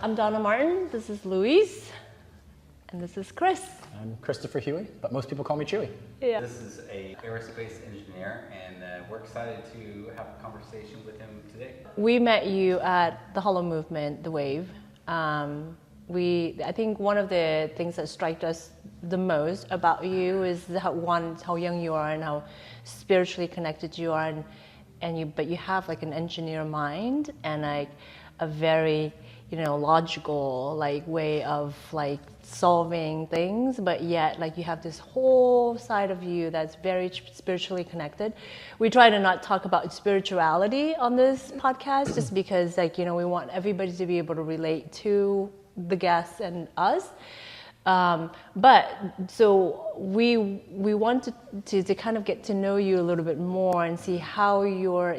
I'm Donna Martin, this is Louise, and this is Cris. I'm Christopher Huie, but most people call me Chewy. Yeah. This is an aerospace engineer, and we're excited to have a conversation with him today. We met you at the Hollow Movement, the Wave. I think one of the things that struck us the most about you is how young you are and how spiritually connected you are, but you have like an engineer mind and like a very logical way of solving things, but yet you have this whole side of you that's very spiritually connected. We try to not talk about spirituality on this podcast just because we want everybody to be able to relate to the guests and us. But so we want to kind of get to know you a little bit more and see how where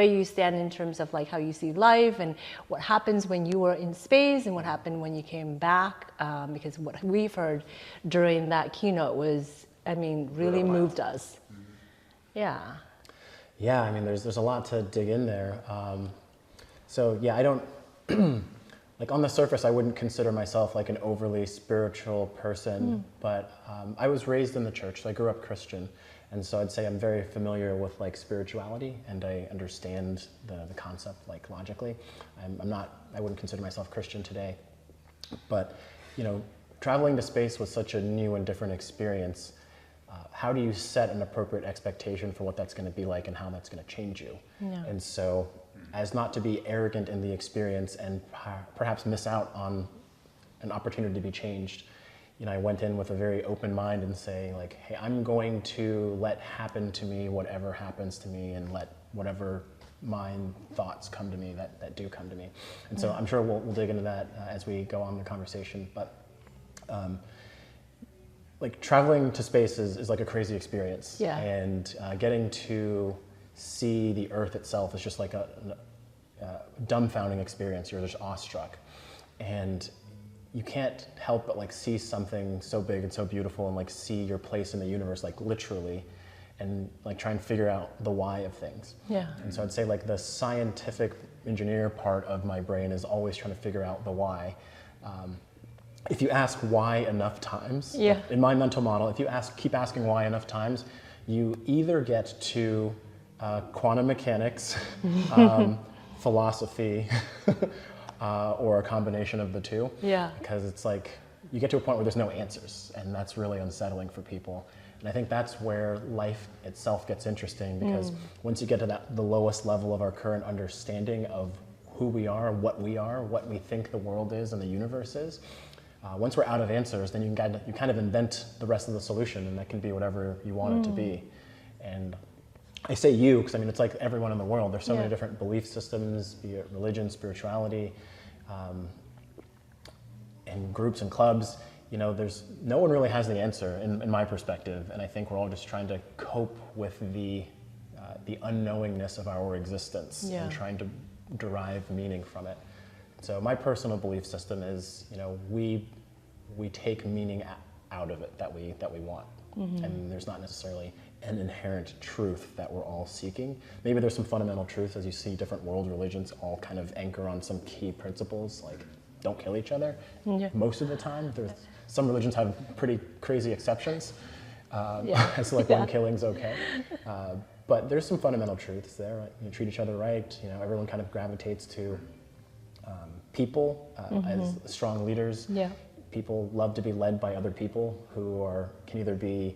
you stand in terms of how you see life and what happens when you were in space and what happened when you came back, because what we've heard during that keynote was, really moved us. Yeah. Yeah, there's a lot to dig in there. I don't on the surface, I wouldn't consider myself an overly spiritual person, but I was raised in the church, so I grew up Christian, and so I'd say I'm very familiar with spirituality, and I understand the concept logically. I wouldn't consider myself Christian today, but traveling to space was such a new and different experience. How do you set an appropriate expectation for what that's going to be like and how that's going to change you? Yeah. And so, as not to be arrogant in the experience and perhaps miss out on an opportunity to be changed, I went in with a very open mind and say hey, I'm going to let happen to me whatever happens to me and let whatever mind thoughts come to me that do come to me. And so I'm sure we'll dig into that as we go on the conversation. But traveling to space is a crazy experience. Yeah. And getting to see the Earth itself is just a dumbfounding experience. You're just awestruck, and you can't help but see something so big and so beautiful and see your place in the universe literally, and try and figure out the why of things. Yeah. And so I'd say the scientific engineer part of my brain is always trying to figure out the why. If you ask why enough times, in my mental model, if you keep asking why enough times, you either get to quantum mechanics, philosophy, or a combination of the two. Yeah. Because it's you get to a point where there's no answers, and that's really unsettling for people. And I think that's where life itself gets interesting, because once you get to the lowest level of our current understanding of who we are, what we think the world is and the universe is, once we're out of answers, then you kind of invent the rest of the solution, and that can be whatever you want it to be. And I say you because it's everyone in the world. There's so many different belief systems, be it religion, spirituality, and groups and clubs. There's no one really has the answer in my perspective, and I think we're all just trying to cope with the unknowingness of our existence and trying to derive meaning from it. So my personal belief system is, we take meaning out of it that we want, and there's not necessarily an inherent truth that we're all seeking. Maybe there's some fundamental truths, as you see different world religions all kind of anchor on some key principles, don't kill each other. Most of the time, some religions have pretty crazy exceptions, as to one killing's okay. But there's some fundamental truths there. You treat each other right. Everyone kind of gravitates to people as strong leaders. Yeah. People love to be led by other people who can either be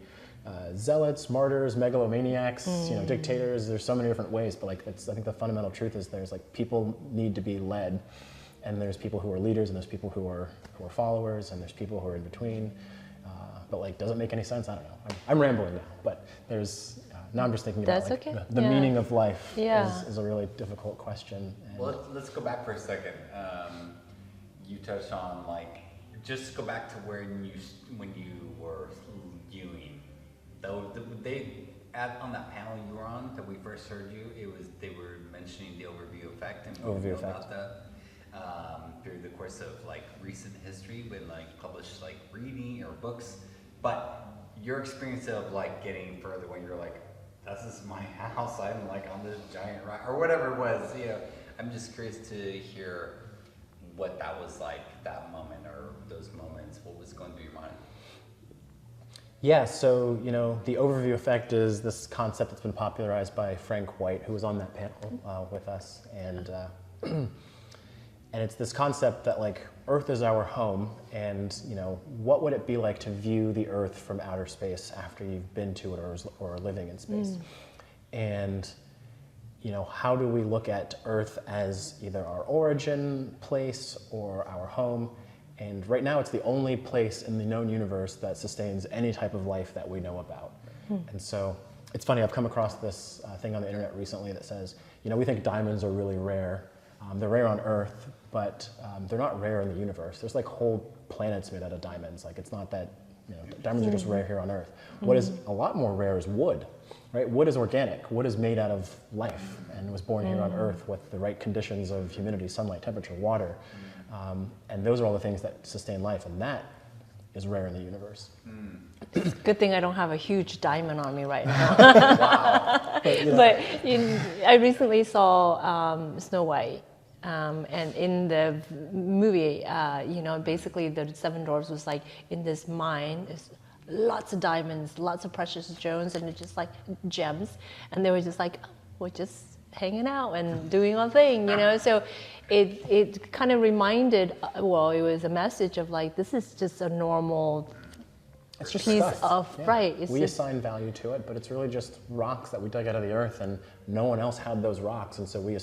zealots, martyrs, megalomaniacs, dictators. There's so many different ways, but I think the fundamental truth is there's people need to be led, and there's people who are leaders, and there's people who are followers, and there's people who are in between. But does it make any sense? I don't know. I'm rambling now, but there's now I'm just thinking about the meaning of life is a really difficult question. And well, let's go back for a second. You touched on just go back to when you were viewing. On that panel you were on that we first heard you, they were mentioning the overview effect and about that through the course of recent history when published reading or books. But your experience of getting further when you're this is my house, I'm on this giant rock or whatever it was. I'm just curious to hear was like that moment or those moments? What was going through your mind? Yeah, so, the overview effect is this concept that's been popularized by Frank White, who was on that panel with us. And and it's this concept that, like, Earth is our home, and, what would it be like to view the Earth from outer space after you've been to it or are living in space? And, how do we look at Earth as either our origin place or our home? And right now, it's the only place in the known universe that sustains any type of life that we know about. And so it's funny, I've come across this thing on the internet recently that says, we think diamonds are really rare. They're rare on Earth, but they're not rare in the universe. There's like whole planets made out of diamonds. Like, it's not that, diamonds are just rare here on Earth. What is a lot more rare is wood, right? Wood is organic. Wood is made out of life and was born here on Earth with the right conditions of humidity, sunlight, temperature, water. And those are all the things that sustain life, and that is rare in the universe. It's a good thing I don't have a huge diamond on me right now. Wow. But I recently saw Snow White, and in the movie, basically the seven dwarfs was like in this mine, is lots of diamonds, lots of precious stones, and it's just like gems, and they were just like, we're just hanging out and doing our thing, So it kind of reminded, it was a message of like, this is just a normal it's just piece stuff. of, Yeah. right. We assign value to it, but it's really just rocks that we dug out of the earth, and no one else had those rocks, and so we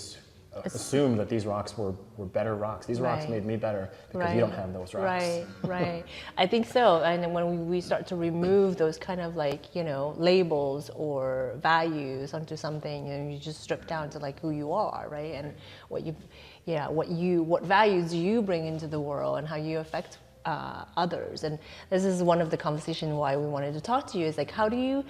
assumed that these rocks were better rocks. These rocks made me better because you don't have those rocks. Right. I think so. And then when we start to remove those kind of like, labels or values onto something, and you just strip down to like who you are, right? And what values you bring into the world and how you affect others. And this is one of the conversations why we wanted to talk to you, is like, how do you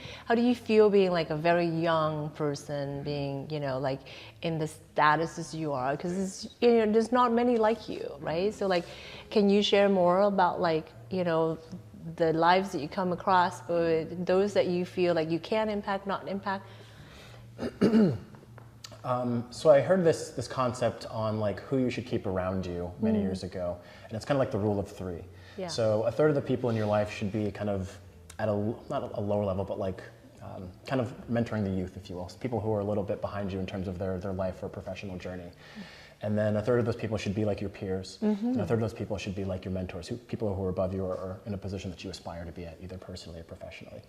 feel being like a very young person, being like in the status as you are, because there's not many like you, right? So like, can you share more about like the lives that you come across, or those that you feel like you can impact, not impact? So I heard this concept on like who you should keep around you many years ago, and it's kind of like the rule of three. Yeah. So a third of the people in your life should be kind of at not a lower level, but like kind of mentoring the youth, if you will. So people who are a little bit behind you in terms of their life or professional journey. And then a third of those people should be like your peers, and a third of those people should be like your mentors, people who are above you or in a position that you aspire to be at, either personally or professionally.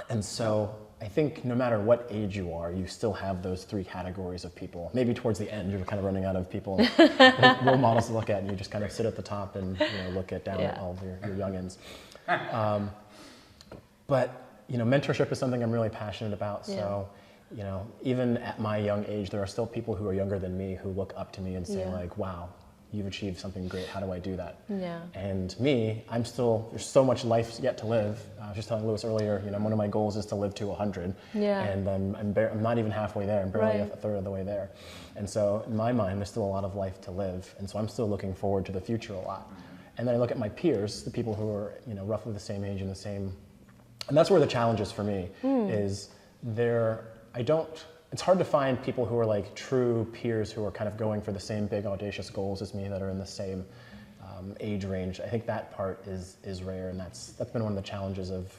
And so I think no matter what age you are, you still have those three categories of people. Maybe towards the end, you're kind of running out of people, role models to look at, and you just kind of sit at the top and look down at all of your youngins. But mentorship is something I'm really passionate about. So even at my young age, there are still people who are younger than me who look up to me and say like, wow, you've achieved something great. How do I do that? Yeah. And me, there's so much life yet to live. I was just telling Lewis earlier, one of my goals is to live to 100. Yeah. And I'm not even halfway there. I'm barely a third of the way there. And so in my mind, there's still a lot of life to live. And so I'm still looking forward to the future a lot. And then I look at my peers, the people who are, roughly the same age and the same. And that's where the challenge is for me, is it's hard to find people who are like true peers who are kind of going for the same big audacious goals as me, that are in the same age range. I think that part is rare, and that's been one of the challenges of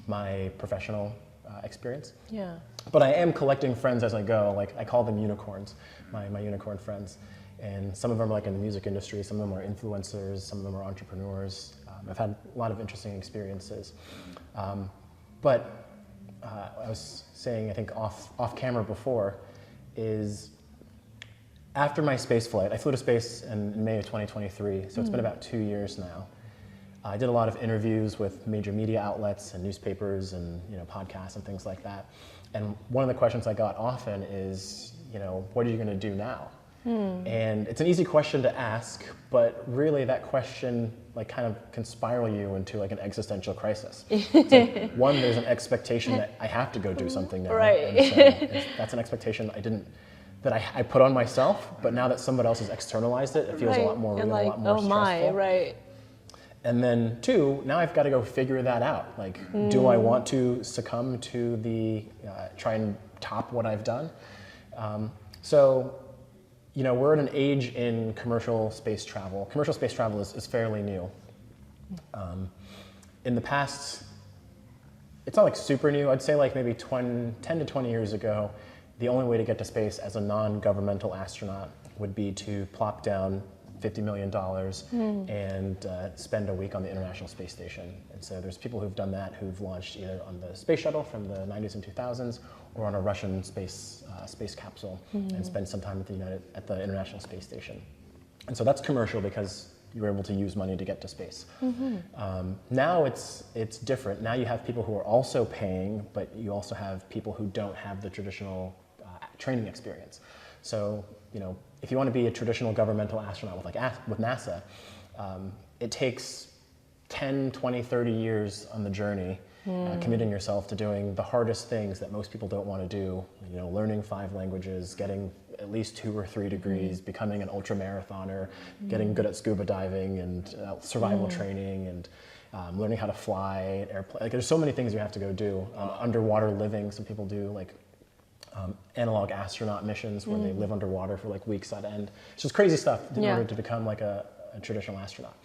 my professional experience. Yeah. But I am collecting friends as I go. Like, I call them unicorns, my unicorn friends. And some of them are like in the music industry, some of them are influencers, some of them are entrepreneurs. I've had a lot of interesting experiences. But I was saying, I think off camera before, is after my space flight, I flew to space in May of 2023, so it's been about 2 years now. I did a lot of interviews with major media outlets and newspapers and podcasts and things like that. And one of the questions I got often is, what are you going to do now? And it's an easy question to ask, but really that question kind of can spiral you into an existential crisis. It's like, one, there's an expectation that I have to go do something now. Right. And so that's an expectation that I put on myself, but now that somebody else has externalized it, it feels a lot more real, a lot more stressful. Right. And then two, now I've got to go figure that out. Do I want to succumb to try and top what I've done? So you know, we're at an age in commercial space travel. Commercial space travel is fairly new. In the past, it's not like super new. I'd say like maybe 10 to 20 years ago, the only way to get to space as a non-governmental astronaut would be to plop down $50 million and spend a week on the International Space Station. And so there's people who've done that, who've launched either on the space shuttle from the 90s and 2000s or on a Russian space capsule and spend some time at the International Space Station. And so that's commercial because you're able to use money to get to space. Now it's different. Now you have people who are also paying, but you also have people who don't have the traditional training experience. So, you know, if you want to be a traditional governmental astronaut with NASA, it takes 10, 20, 30 years on the journey, committing yourself to doing the hardest things that most people don't want to do, you know, learning 5 languages, getting at least 2 or 3 degrees, becoming an ultra marathoner, getting good at scuba diving and survival training and learning how to fly an airplane. Like, there's so many things you have to go do. Underwater living, some people do like analog astronaut missions where they live underwater for like weeks at end. It's just crazy stuff in order to become like a traditional astronaut.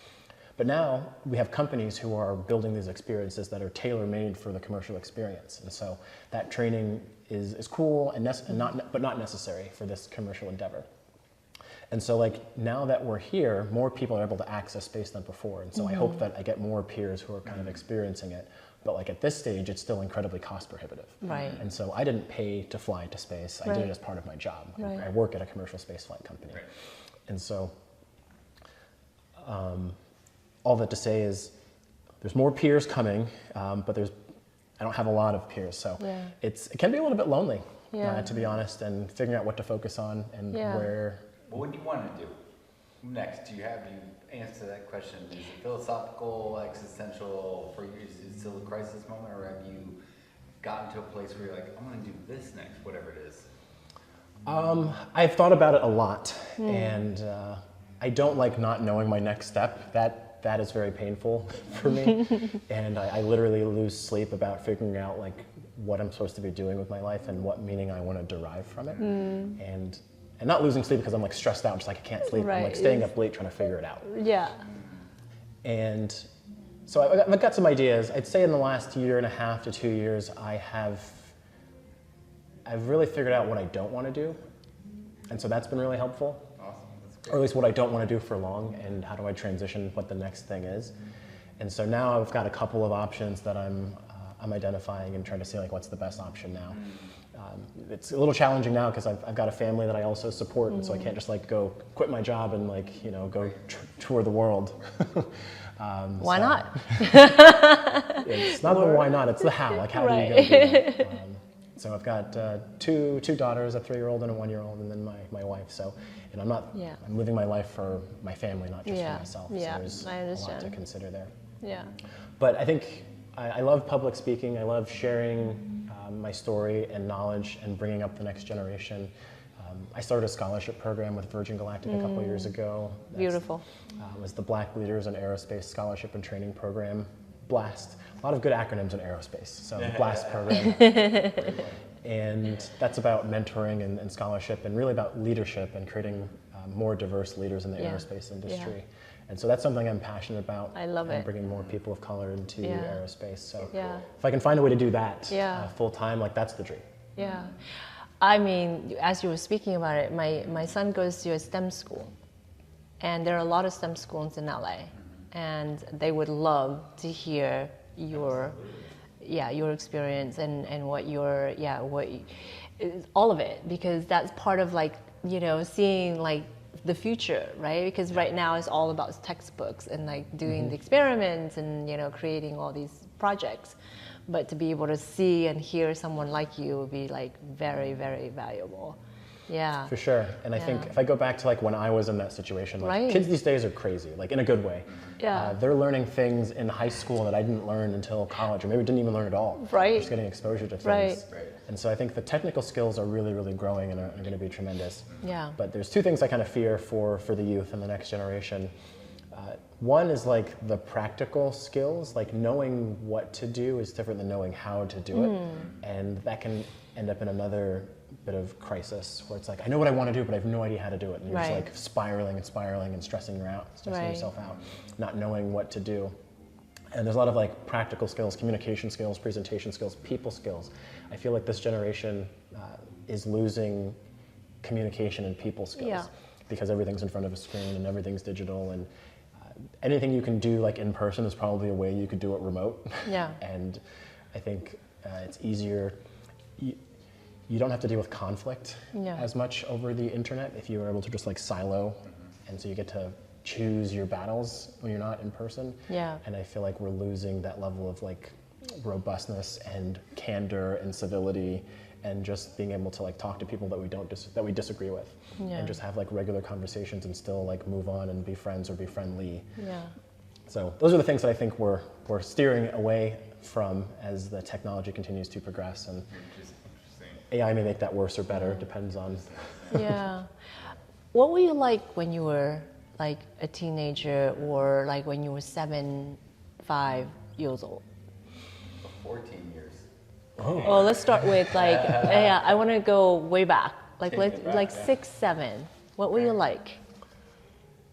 But now we have companies who are building these experiences that are tailor-made for the commercial experience. And so that training is cool and but not necessary for this commercial endeavor. And so like now that we're here, more people are able to access space than before. And so I hope that I get more peers who are kind of experiencing it. But like at this stage, it's still incredibly cost prohibitive. Right. And so I didn't pay to fly to space. I did it as part of my job. Right. I work at a commercial spaceflight company. Right. And so all that to say is there's more peers coming, but I don't have a lot of peers. So it can be a little bit lonely, to be honest, and figuring out what to focus on and where. Well, what do you want to do next? Do you answer that question? Is it philosophical, existential for you? Is it still a crisis moment, or have you gotten to a place where you're like, I'm going to do this next, whatever it is? I've thought about it a lot, and I don't like not knowing my next step. That is very painful for me, and I literally lose sleep about figuring out like what I'm supposed to be doing with my life and what meaning I want to derive from it, and not losing sleep because I'm like stressed out, just like I can't sleep. I'm like staying up late trying to figure it out. Yeah. And so I've got some ideas. I'd say in the last 1.5 to 2 years, I've really figured out what I don't want to do, and so that's been really helpful. Or at least what I don't want to do for long, and how do I transition what the next thing is. And so now I've got a couple of options that I'm identifying and trying to see like what's the best option now. It's a little challenging now because I've got a family that I also support, and so I can't just like go quit my job and like, you know, go tour the world. Why not? It's not the why not, it's the how. Like how do you go do that? So I've got two daughters, a 3-year-old and a 1-year-old, and then my wife. So, and I'm living my life for my family, not just for myself. Yeah, so I there's understand. a lot to consider there. Yeah. But I think I love public speaking. I love sharing my story and knowledge and bringing up the next generation. I started a scholarship program with Virgin Galactic a couple years ago. Beautiful. It was the Black Leaders in Aerospace Scholarship and Training Program, BLAST. A lot of good acronyms in aerospace, so the BLAST program. And that's about mentoring and scholarship, and really about leadership and creating more diverse leaders in the aerospace industry. And so that's something I'm passionate about. I love it. Bringing more people of color into aerospace. So if I can find a way to do that full time, like that's the dream. Yeah. I mean, as you were speaking about it, my son goes to a STEM school, and there are a lot of STEM schools in LA, and they would love to hear your experience and what all of it, because that's part of like, you know, seeing like the future, right? Because right now it's all about textbooks and like doing the experiments and, you know, creating all these projects. But to be able to see and hear someone like you would be like very, very valuable. Yeah. For sure. And I think if I go back to like when I was in that situation, like kids these days are crazy, like in a good way. Yeah. They're learning things in high school that I didn't learn until college, or maybe didn't even learn at all. Right. Just getting exposure to things. Right. And so I think the technical skills are really, really growing and are going to be tremendous. Yeah. But there's 2 things I kind of fear for the youth and the next generation. One is like the practical skills, like knowing what to do is different than knowing how to do it. And that can end up in another bit of crisis where it's like, I know what I want to do, but I have no idea how to do it. And you're just like spiraling and stressing yourself out, not knowing what to do. And there's a lot of like practical skills, communication skills, presentation skills, people skills. I feel like this generation is losing communication and people skills because everything's in front of a screen and everything's digital, and anything you can do like in person is probably a way you could do it remote. Yeah. And I think it's easier. You don't have to deal with conflict as much over the internet if you are able to just like silo, and so you get to choose your battles when you're not in person. Yeah. And I feel like we're losing that level of like robustness and candor and civility, and just being able to like talk to people that we disagree with, and just have like regular conversations and still like move on and be friends or be friendly. Yeah. So those are the things that I think we're steering away from as the technology continues to progress, and AI may make that worse or better, depends on. Yeah. What were you like when you were like a teenager, or like when you were 5 years old? 14 years. Oh, let's start with like, I want to go way back, like 6, 7. What were you like?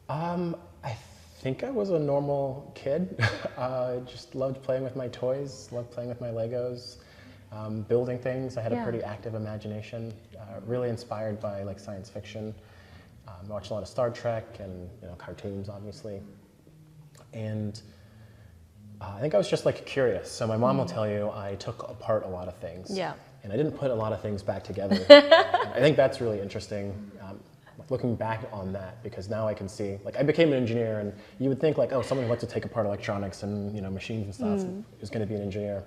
I think I was a normal kid. I just loved playing with my toys, loved playing with my Legos, building things. I had a pretty active imagination, really inspired by like science fiction. Watched a lot of Star Trek and cartoons, obviously. And I think I was just like curious. So my mom will tell you I took apart a lot of things. Yeah. And I didn't put a lot of things back together. I think that's really interesting, looking back on that, because now I can see, like, I became an engineer, and you would think like, oh, someone who likes to take apart electronics and machines and stuff is going to be an engineer.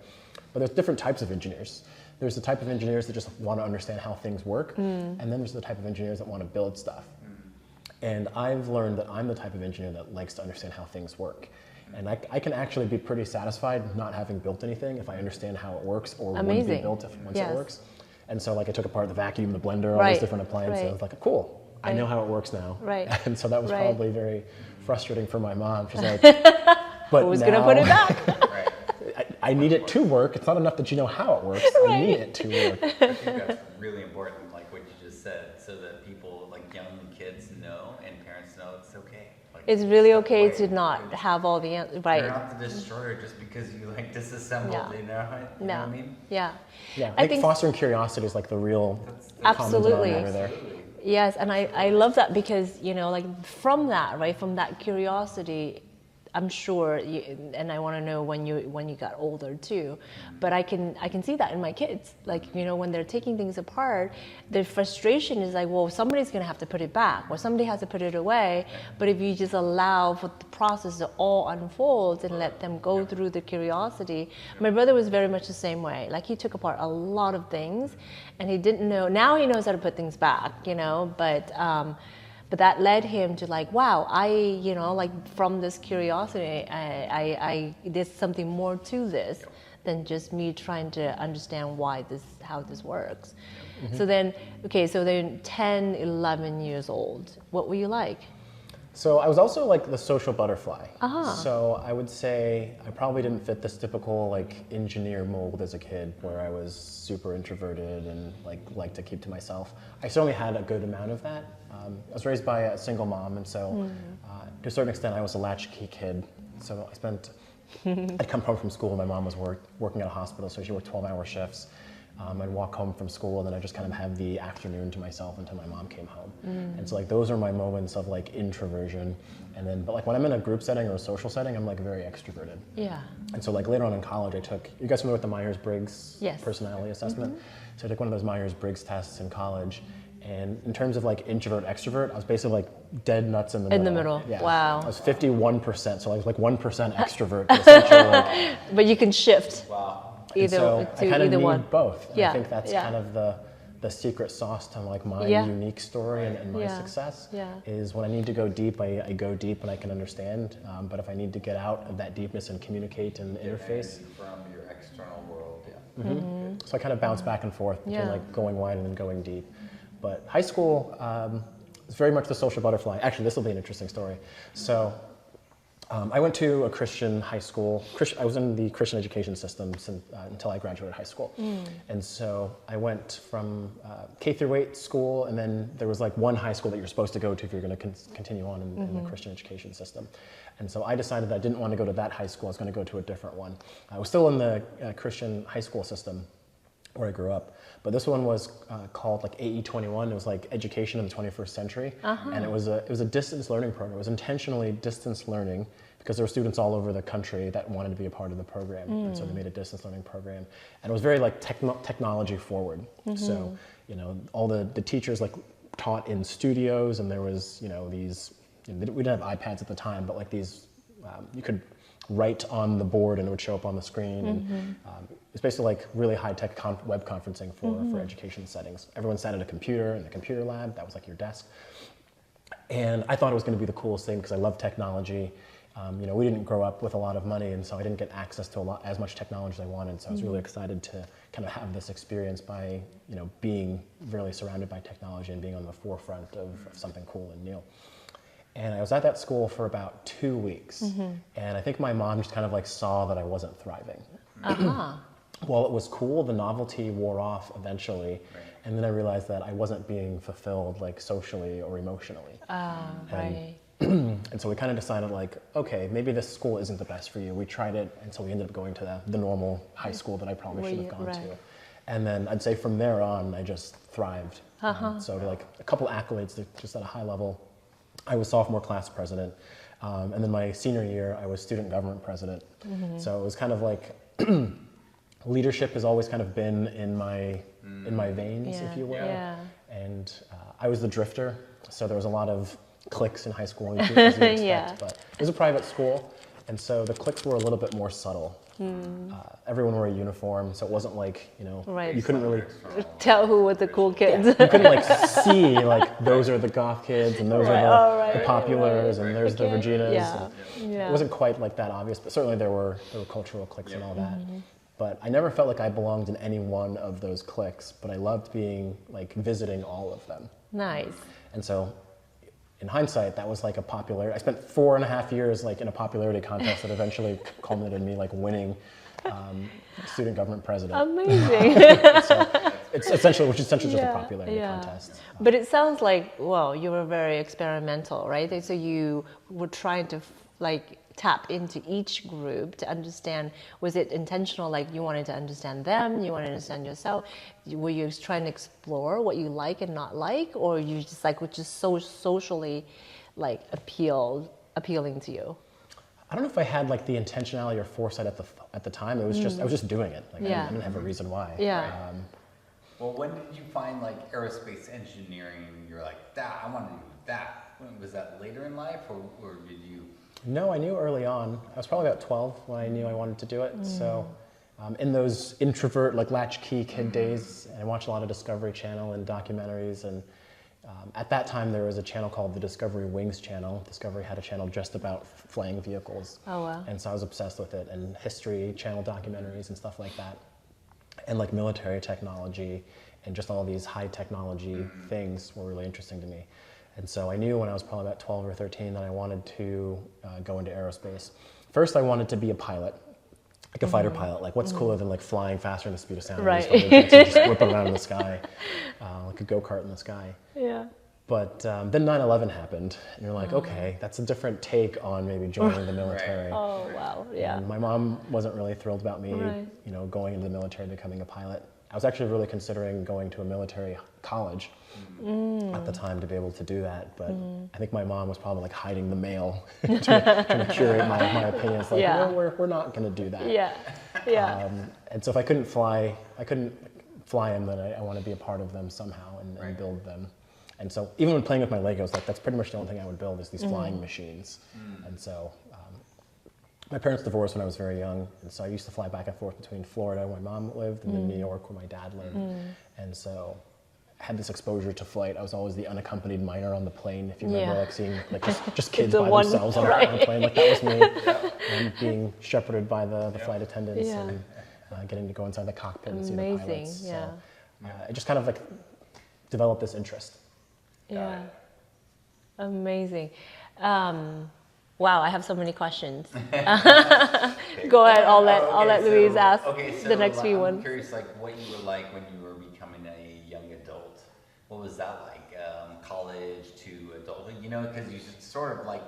But there's different types of engineers. There's the type of engineers that just want to understand how things work, and then there's the type of engineers that want to build stuff. And I've learned that I'm the type of engineer that likes to understand how things work. And I can actually be pretty satisfied not having built anything if I understand how it works, or would be built once it works. And so like I took apart the vacuum, the blender, all these different appliances. I was like, cool, I know how it works now. Right. And so that was probably very frustrating for my mom. She's like, but who's going to put it back? I need it to work. It's not enough that you know how it works. I need it to work. I think that's really important, like what you just said, so that people, like young kids, know, and parents know it's okay. Like, it's really okay to not have all the answers. Right. You're not the destroyer just because you like disassembled. You know what I mean? Yeah. Yeah. I think fostering curiosity is like the real common denominator there. Yes, and I love that, because like from that curiosity, I'm sure, and I want to know when you got older too, but I can see that in my kids. Like, when they're taking things apart, the frustration is like, well, somebody's going to have to put it back, or somebody has to put it away. But if you just allow for the process to all unfold and let them go through the curiosity. My brother was very much the same way. Like, he took apart a lot of things, and he didn't know. Now he knows how to put things back, but that led him to like, wow, like from this curiosity, there's something more to this than just me trying to understand how this works. Mm-hmm. So then 10, 11 years old, what were you like? So I was also like the social butterfly. So I would say I probably didn't fit this typical like engineer mold as a kid, where I was super introverted and like to keep to myself. I certainly had a good amount of that. I was raised by a single mom, and so to a certain extent I was a latchkey kid. So I'd come home from school, my mom was working at a hospital, so she worked 12-hour shifts. I'd walk home from school, and then I just kind of have the afternoon to myself until my mom came home. And so like those are my moments of like introversion. But like when I'm in a group setting or a social setting, I'm like very extroverted. Yeah. And so like later on in college, you guys familiar with the Myers-Briggs personality assessment? So I took one of those Myers-Briggs tests in college. And in terms of like introvert, extrovert, I was basically like dead nuts in the middle. In the middle, yeah. Wow. I was 51%, so I was like 1% extrovert. Essentially. But you can shift. Wow. So I kind of need both. And I think that's kind of the secret sauce to like my unique story and my success is when I need to go deep, I go deep and I can understand. But if I need to get out of that deepness and communicate and interface. From your external world, So I kind of bounce back and forth between like going wide and then going deep. But high school is very much the social butterfly. Actually, this will be an interesting story. So I went to a Christian high school. I was in the Christian education system until I graduated high school. And so I went from K through 8 school, and then there was like one high school that you're supposed to go to if you're going to continue on in the Christian education system. And so I decided that I didn't want to go to that high school. I was going to go to a different one. I was still in the Christian high school system where I grew up, but this one was called like AE21. It was like Education in the 21st Century, and it was a distance learning program. It was intentionally distance learning because there were students all over the country that wanted to be a part of the program, and so they made a distance learning program, and it was very like technology forward. So all the teachers like taught in studios, and there was these. We didn't have iPads at the time, but like these, you could write on the board and it would show up on the screen. And it's basically like really high-tech web conferencing for education settings. Everyone sat at a computer in the computer lab. That was like your desk. And I thought it was going to be the coolest thing because I love technology. We didn't grow up with a lot of money, and so I didn't get access to as much technology as I wanted. So I was really excited to kind of have this experience by, being really surrounded by technology and being on the forefront of something cool and new. And I was at that school for about 2 weeks, and I think my mom just kind of like saw that I wasn't thriving. While it was cool, the novelty wore off eventually, and then I realized that I wasn't being fulfilled like socially or emotionally. And so we kind of decided like, okay, maybe this school isn't the best for you. We tried it, and so we ended up going to the normal high school that I probably should have gone to. And then I'd say from there on, I just thrived. So like a couple accolades just at a high level. I was sophomore class president, and then my senior year, I was student government president. So it was kind of like leadership has always kind of been in my veins, if you will. And I was the drifter, so there was a lot of cliques in high school, as you expect, but it was a private school, and so the cliques were a little bit more subtle. Everyone wore a uniform, so it wasn't like, you couldn't really tell who were the cool kids. You couldn't like see like those are the goth kids and those are the populars and there's the Reginas. It wasn't quite like that obvious, but certainly there were cultural cliques and all that. But I never felt like I belonged in any one of those cliques, but I loved being like visiting all of them. Nice. And so in hindsight, that was like a popularity. I spent 4.5 years like in a popularity contest that eventually culminated in me like winning student government president. Amazing. So it's essentially just a popularity contest. But it sounds like, well, you were very experimental, right? So you were trying to like tap into each group to understand, was it intentional, like you wanted to understand them, you wanted to understand yourself? Were you trying to explore what you like and not like, or you just like were just so socially like appealing to you? I don't know if I had like the intentionality or foresight at the time. It was just I was just doing it. Like I didn't have a reason why. Well, when did you find like aerospace engineering? You're like, I want to do that. Was that later in life, or did you? No, I knew early on. I was probably about 12 when I knew I wanted to do it. So in those introvert, like latchkey kid days, I watched a lot of Discovery Channel and documentaries. And at that time, there was a channel called the Discovery Wings channel. Discovery had a channel just about flying vehicles. Oh, wow. And so I was obsessed with it, and History Channel documentaries and stuff like that. And like military technology and just all these high technology things were really interesting to me. And so I knew when I was probably about 12 or 13 that I wanted to go into aerospace. First, I wanted to be a pilot, like a fighter pilot. Like, what's cooler than like flying faster than the speed of sound? Right. Just whipping around in the sky, like a go-kart in the sky. Yeah. But then 9/11 happened, and you're like, okay, that's a different take on maybe joining the military. Oh, wow. Yeah. And my mom wasn't really thrilled about me, going into the military and becoming a pilot. I was actually really considering going to a military college at the time to be able to do that, but I think my mom was probably like hiding the mail, trying to curate my opinions. Like, no, we're not going to do that. And so if I couldn't fly them, then I want to be a part of them somehow and build them. And so even when playing with my Legos, like that's pretty much the only thing I would build is these flying machines. And so my parents divorced when I was very young, and so I used to fly back and forth between Florida, where my mom lived, and then New York, where my dad lived. And so I had this exposure to flight. I was always the unaccompanied minor on the plane, if you remember, like seeing like just kids by themselves on a plane. Like that was me, and being shepherded by the flight attendants and getting to go inside the cockpit and see the pilots. So I just kind of like developed this interest. Yeah, amazing. Wow, I have so many questions. Go ahead. I'll let Louise ask the next few ones. I'm curious, like, what you were like when you were becoming a young adult. What was that like? College to adulthood, you know, because you sort of like,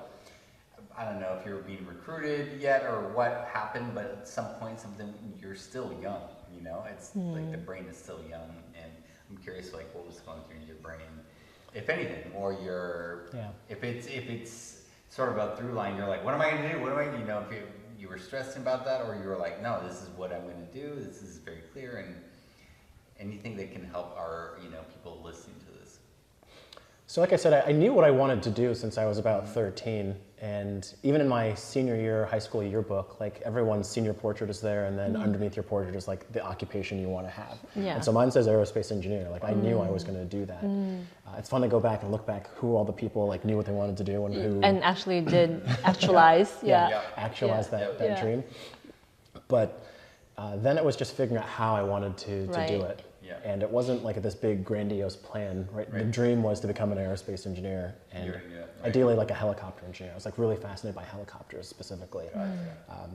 I don't know if you were being recruited yet or what happened, but at some point, you're still young, you know. It's like the brain is still young, and I'm curious, like, what was going through your brain, if anything, or if it's sort of a through line, you're like, what am I going to do? What am I, you know, if you were stressing about that, or you were like, no, this is what I'm going to do. This is very clear, and anything that can help our, you know, people listening to this. So like I said, I knew what I wanted to do since I was about 13. And even in my senior year high school yearbook, like everyone's senior portrait is there, and then underneath your portrait is like the occupation you want to have. Yeah. And so mine says aerospace engineer. Like I knew I was going to do that. It's fun to go back and look back who all the people like knew what they wanted to do and who actually did actualize. actualize that dream. But then it was just figuring out how I wanted to do it. Yeah. And it wasn't like this big grandiose plan, right? The dream was to become an aerospace engineer and ideally like a helicopter engineer. I was like really fascinated by helicopters specifically.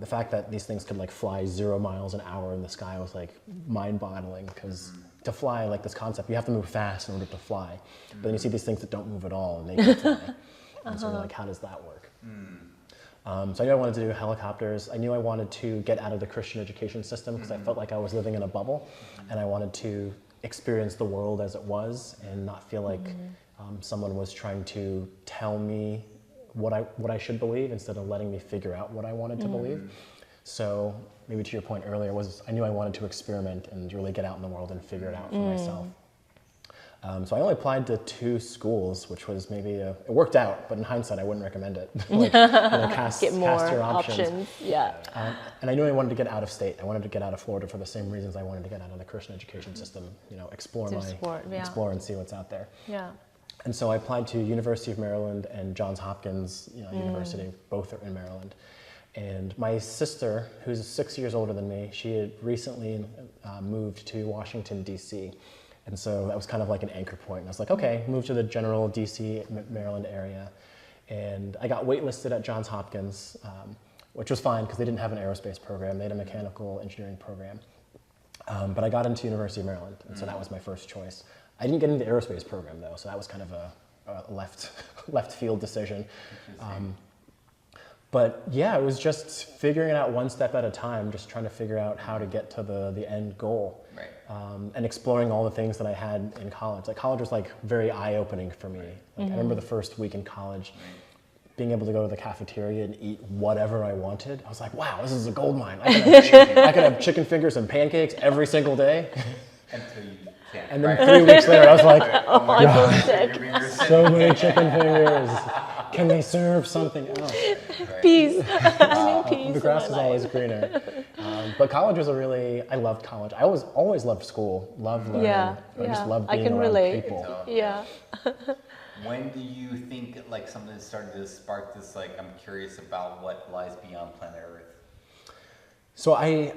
The fact that these things could like fly 0 miles an hour in the sky was like mind-boggling, because to fly like this concept, you have to move fast in order to fly. But then you see these things that don't move at all and they can fly. And so you're like, how does that work? So I knew I wanted to do helicopters. I knew I wanted to get out of the Christian education system because I felt like I was living in a bubble, and I wanted to experience the world as it was and not feel like someone was trying to tell me what I should believe instead of letting me figure out what I wanted to believe. So maybe to your point earlier was I knew I wanted to experiment and really get out in the world and figure it out for myself. So I only applied to 2 schools, which was maybe it worked out, but in hindsight, I wouldn't recommend it. Like, cast your options. Yeah. And I knew I wanted to get out of state. I wanted to get out of Florida for the same reasons I wanted to get out of the Christian education system. You know, explore and see what's out there. Yeah. And so I applied to University of Maryland and Johns Hopkins University. Both are in Maryland. And my sister, who's 6 years older than me, she had recently moved to Washington, D.C. And so that was kind of like an anchor point. And I was like, okay, move to the general DC, Maryland area. And I got waitlisted at Johns Hopkins, which was fine because they didn't have an aerospace program. They had a mechanical engineering program. But I got into University of Maryland, and so that was my first choice. I didn't get into the aerospace program though, so that was kind of a left field decision. But yeah, it was just figuring it out one step at a time, just trying to figure out how to get to the end goal. Right. And exploring all the things that I had in college. Like college was like very eye-opening for me. Like I remember the first week in college, being able to go to the cafeteria and eat whatever I wanted. I was like, wow, this is a gold mine. I could have chicken fingers and pancakes every single day. Until you can't. And then 3 weeks later, I was like, so many chicken fingers. Can they serve something else? Peace. I need peace. The grass is always greener. But college was I loved college. I always loved school, loved learning. I just loved being around people. Yeah. When do you think like something started to spark this, like, I'm curious about what lies beyond planet Earth? So I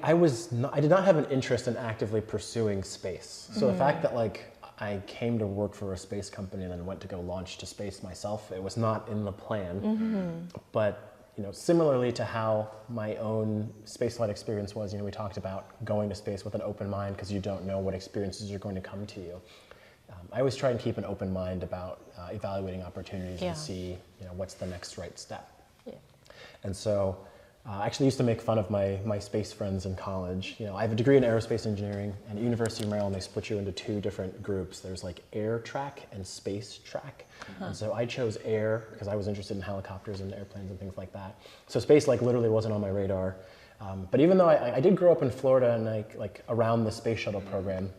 did not have an interest in actively pursuing space. So the fact that like I came to work for a space company and then went to go launch to space myself, it was not in the plan. But you know, similarly to how my own spaceflight experience was, you know, we talked about going to space with an open mind because you don't know what experiences are going to come to you. I always try and keep an open mind about evaluating opportunities and see, you know, what's the next right step. And so I actually used to make fun of my space friends in college. You know, I have a degree in aerospace engineering, and at University of Maryland, they split you into 2 different groups. There's like air track and space track. And so I chose air because I was interested in helicopters and airplanes and things like that. So space like literally wasn't on my radar. But even though I did grow up in Florida and like around the space shuttle program,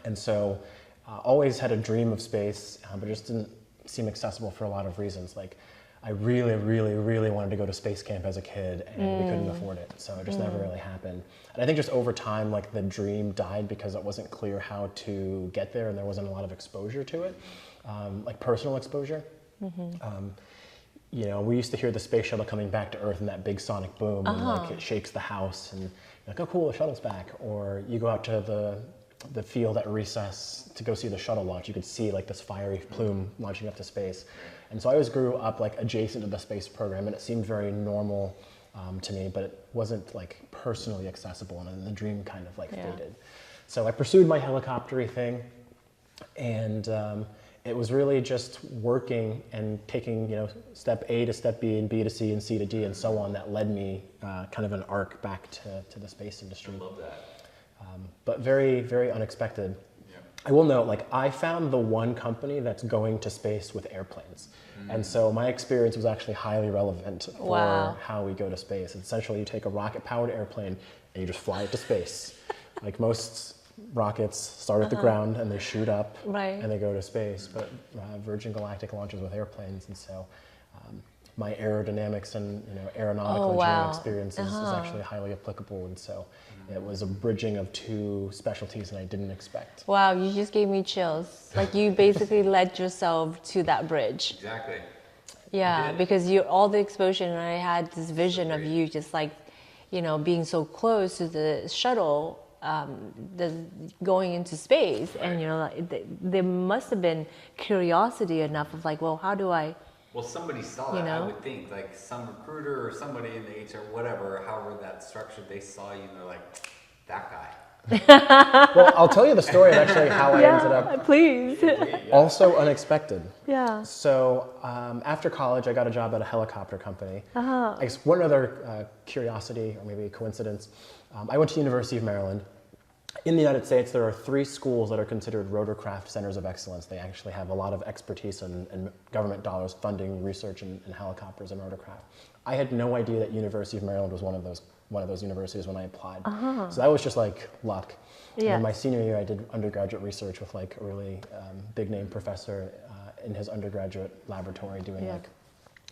and so always had a dream of space, but it just didn't seem accessible for a lot of reasons. Like I really, really, really wanted to go to space camp as a kid, and we couldn't afford it, so it just never really happened. And I think just over time, like the dream died because it wasn't clear how to get there, and there wasn't a lot of exposure to it, like personal exposure. You know, we used to hear the space shuttle coming back to Earth and that big sonic boom, and like it shakes the house, and you're like, oh cool, the shuttle's back. Or you go out to the the field at recess to go see the shuttle launch. You could see like this fiery plume launching up to space. And so I always grew up like adjacent to the space program, and it seemed very normal to me, but it wasn't like personally accessible, and then the dream kind of like faded. So I pursued my helicoptery thing, and it was really just working and taking, you know, step A to step B and B to C and C to D and so on that led me kind of an arc back to the space industry. I love that. But very, very unexpected. Yeah. I will note, like, I found the one company that's going to space with airplanes. And so my experience was actually highly relevant for how we go to space. Essentially, you take a rocket-powered airplane and you just fly it to space. Like most rockets start at the ground and they shoot up and they go to space, but Virgin Galactic launches with airplanes, and so my aerodynamics and, you know, aeronautical engineering experience is actually highly applicable, and so it was a bridging of two specialties that I didn't expect. Wow, you just gave me chills. Like you basically led yourself to that bridge. Exactly. Yeah, because you all the exposure, and I had this vision of you just like, you know, being so close to the shuttle, going into space, and you know, like, there must have been curiosity enough of like, well, how do I? Well, somebody saw that, I would think, like some recruiter or somebody in the HR, whatever, however that's structured, they saw you and they're like, that guy. Well, I'll tell you the story of actually how I ended up. Please. Also unexpected. Yeah. So after college, I got a job at a helicopter company. I guess one other curiosity, or maybe a coincidence, I went to the University of Maryland. In the United States, there are 3 schools that are considered rotorcraft centers of excellence. They actually have a lot of expertise and government dollars funding research in helicopters and rotorcraft. I had no idea that University of Maryland was one of those universities when I applied. So that was just like luck. Yeah. And in my senior year, I did undergraduate research with like a really big name professor in his undergraduate laboratory doing like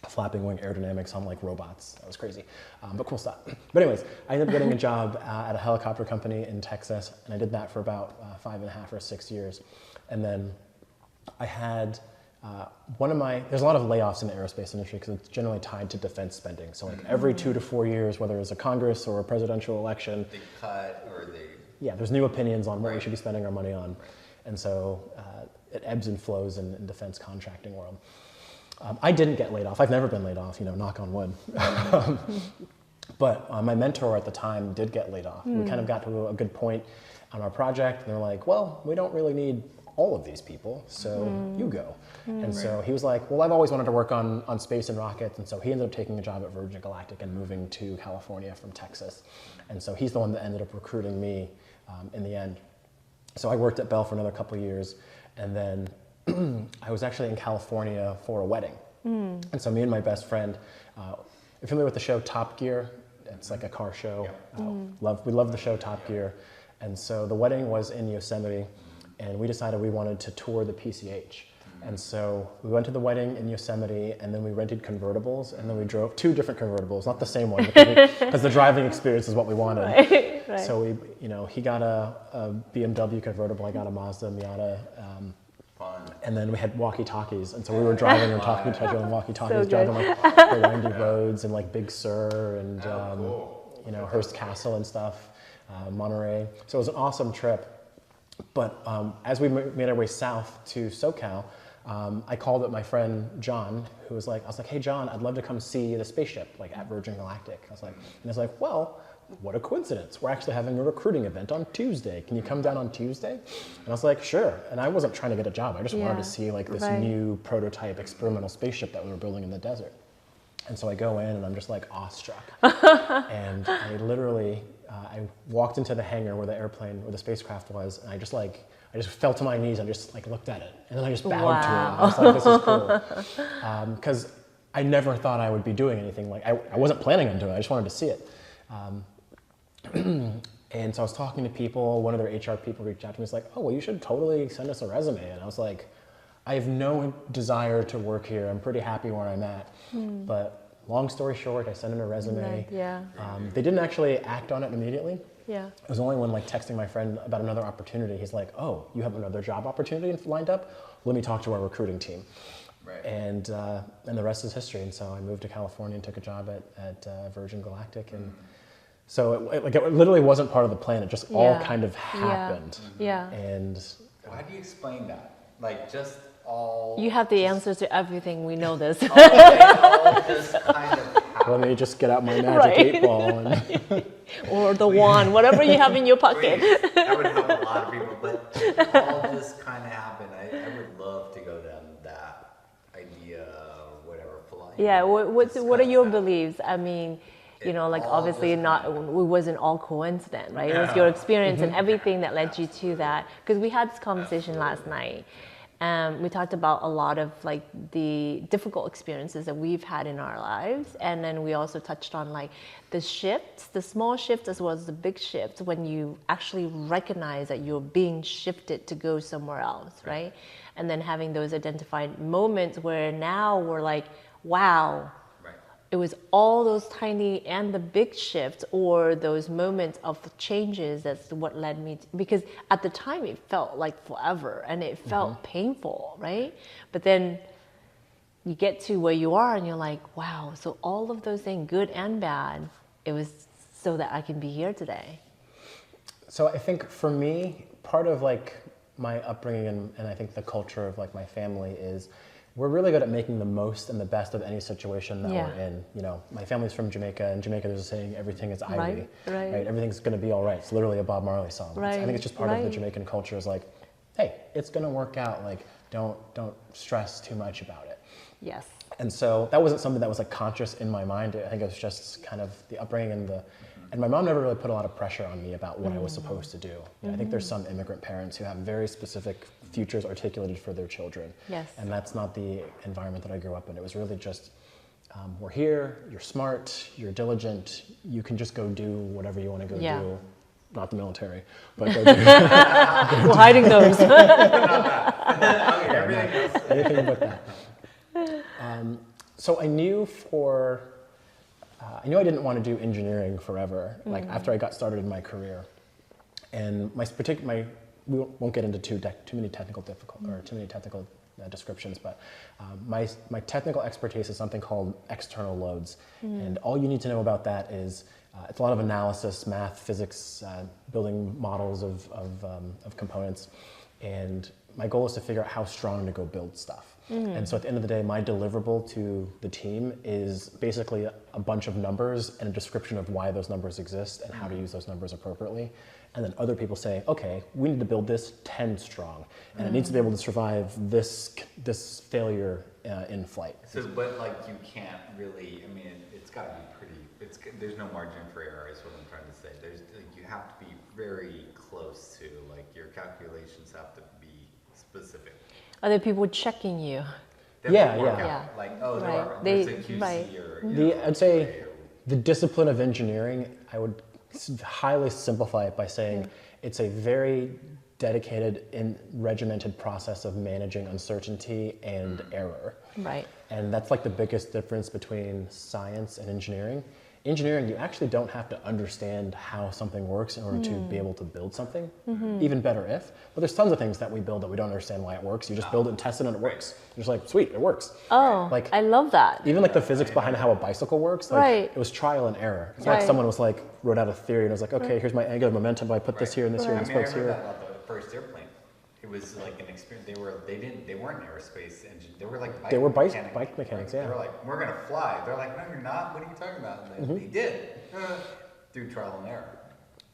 flapping wing aerodynamics on like robots. That was crazy, but cool stuff. But anyways, I ended up getting a job at a helicopter company in Texas, and I did that for about 5.5 or 6 years. And then I had there's a lot of layoffs in the aerospace industry because it's generally tied to defense spending. So like every 2 to 4 years, whether it's a Congress or a presidential election, they cut or they... Yeah, there's new opinions on what we should be spending our money on. And so it ebbs and flows in defense contracting world. I didn't get laid off. I've never been laid off, you know, knock on wood. But my mentor at the time did get laid off. We kind of got to a good point on our project, and they're like, well, we don't really need all of these people, so you go. And so he was like, well, I've always wanted to work on space and rockets, and so he ended up taking a job at Virgin Galactic and moving to California from Texas. And so he's the one that ended up recruiting me in the end. So I worked at Bell for another couple of years, and then I was actually in California for a wedding. And so me and my best friend, you're familiar with the show Top Gear? It's like a car show. We love the show Top Gear. And so the wedding was in Yosemite, and we decided we wanted to tour the PCH. And so we went to the wedding in Yosemite, and then we rented convertibles, and then we drove 2 different convertibles, not the same one, because the driving experience is what we wanted. Right. So we, you know, he got a BMW convertible, I got a Mazda Miata. And then we had walkie-talkies, and so we were driving and talking to each other on walkie-talkies, driving like the windy roads and like Big Sur and you know, Hearst Castle and stuff, Monterey. So it was an awesome trip. But as we made our way south to SoCal, I called up my friend John, who was like, I was like, hey John, I'd love to come see the spaceship like at Virgin Galactic. I was like, and he was like, well, what a coincidence. We're actually having a recruiting event on Tuesday. Can you come down on Tuesday? And I was like, sure. And I wasn't trying to get a job. I just wanted to see like this new prototype experimental spaceship that we were building in the desert. And so I go in and I'm just like awestruck. And I literally, I walked into the hangar where the spacecraft was, and I just fell to my knees and just like looked at it. And then I just bowed to it. And I was like, this is cool. Because I never thought I would be doing anything like, I wasn't planning on doing it. I just wanted to see it. And so I was talking to people, one of their HR people reached out to me, was like, oh, well, you should totally send us a resume. And I was like, I have no desire to work here. I'm pretty happy where I'm at. But long story short, I sent in a resume. They didn't actually act on it immediately. It was only when like texting my friend about another opportunity, he's like, oh, you have another job opportunity lined up? Let me talk to our recruiting team. And the rest is history. And so I moved to California and took a job at Virgin Galactic. And So it literally wasn't part of the plan. It just all kind of happened. Yeah. And how do you explain that? Like just all. You have the answers to everything. We know this. All just kind of happened. let me just get out my magic 8-ball and Or the wand, whatever you have in your pocket. That would help a lot of people, but all just kind of happened. I would love to go down that idea or whatever. Yeah, what are your beliefs? I mean, you know, like obviously it wasn't all coincident, right? It was your experience and everything that led you to that. Because we had this conversation last night. We talked about a lot of like the difficult experiences that we've had in our lives. And then we also touched on like the shifts, the small shifts as well as the big shifts when you actually recognize that you're being shifted to go somewhere else, right? And then having those identified moments where now we're like, wow, it was all those tiny and the big shifts or those moments of changes that's what led me to, because at the time it felt like forever and it felt painful, right? But then you get to where you are and you're like, wow, so all of those things, good and bad, it was so that I can be here today. So I think for me, part of like my upbringing and I think the culture of like my family is we're really good at making the most and the best of any situation that we're in. You know, my family's from Jamaica, and Jamaica there's a saying, everything is ivy, right? Everything's gonna be all right. It's literally a Bob Marley song. I think it's just part of the Jamaican culture is like, hey, it's gonna work out. Like, don't stress too much about it. Yes. And so that wasn't something that was like conscious in my mind. I think it was just kind of the upbringing and my mom never really put a lot of pressure on me about what I was supposed to do. You know, I think there's some immigrant parents who have very specific futures articulated for their children. Yes. And that's not the environment that I grew up in. It was really just, we're here, you're smart, you're diligent, you can just go do whatever you want to go do. Not the military, but go do. We're hiding those. Anything but that. So I knew I didn't want to do engineering forever, like after I got started in my career. And we won't get into too many technical descriptions, but my technical expertise is something called external loads. And all you need to know about that is it's a lot of analysis, math, physics, building models of components. And my goal is to figure out how strong to go build stuff. And so at the end of the day, my deliverable to the team is basically a bunch of numbers and a description of why those numbers exist and how to use those numbers appropriately. And then other people say, okay, we need to build this 10 strong, and it needs to be able to survive this failure in flight. So, but like you can't really, I mean, it's got to be pretty, there's no margin for error is what I'm trying to say. You have to be very close to, like your calculations have to be specific. Are there people checking you? Yeah. Like, there's a QC or... I'd say the discipline of engineering, I would highly simplify it by saying it's a very dedicated and regimented process of managing uncertainty and error. Right. And that's like the biggest difference between science and engineering. Engineering, you actually don't have to understand how something works in order to be able to build something, even better if. But there's tons of things that we build that we don't understand why it works. You just build it and test it and it works. You're just like, sweet, it works. Oh, like, I love that. Even like the physics behind how a bicycle works, like it was trial and error. It's not like someone was like, wrote out a theory and was like, okay, here's my angular momentum, I put this here and this here and this spokes here. I heard that about the first airplane. It was like an experience. They weren't aerospace engineers. They were like bike mechanics. They were like, we're gonna fly. They're like, no, you're not. What are you talking about? And they did through trial and error.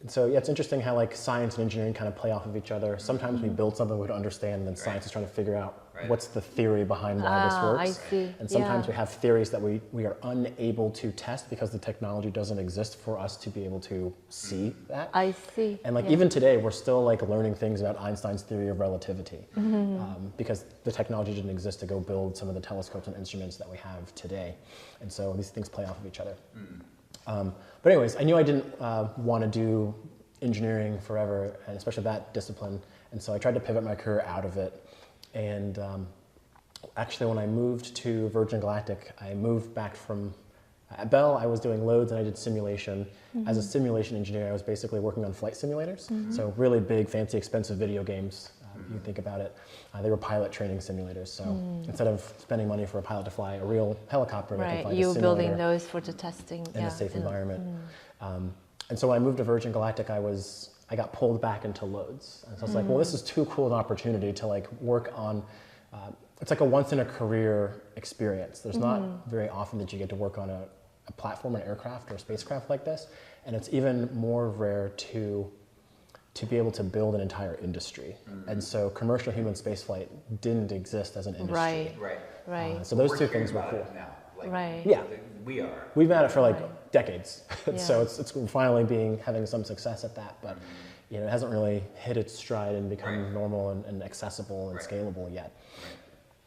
And so it's interesting how like science and engineering kind of play off of each other. Sometimes we build something we don't understand, and then science is trying to figure out what's the theory behind why this works. I see. And sometimes we have theories that we are unable to test because the technology doesn't exist for us to be able to see that. I see. And like even today, we're still like learning things about Einstein's theory of relativity because the technology didn't exist to go build some of the telescopes and instruments that we have today. And so these things play off of each other. But anyways, I knew I didn't want to do engineering forever, and especially that discipline. And so I tried to pivot my career out of it. And actually, when I moved to Virgin Galactic, I moved back from at Bell. I was doing loads and I did simulation. As a simulation engineer, I was basically working on flight simulators. So really big, fancy, expensive video games. You think about it. They were pilot training simulators. So instead of spending money for a pilot to fly a real helicopter, they could fly a simulator. You were building those for the testing in a safe environment. And so when I moved to Virgin Galactic, I got pulled back into loads. And so I was like, well, this is too cool an opportunity to like work on, it's like a once in a career experience. There's not very often that you get to work on a platform, an aircraft or a spacecraft like this. And it's even more rare to be able to build an entire industry. And so commercial human spaceflight didn't exist as an industry. Right. So those two things were cool. Now. Like, Right. Yeah. We are. We've had it for like decades. Yeah. So it's finally having some success at that, but you know, it hasn't really hit its stride and become normal and accessible and scalable yet.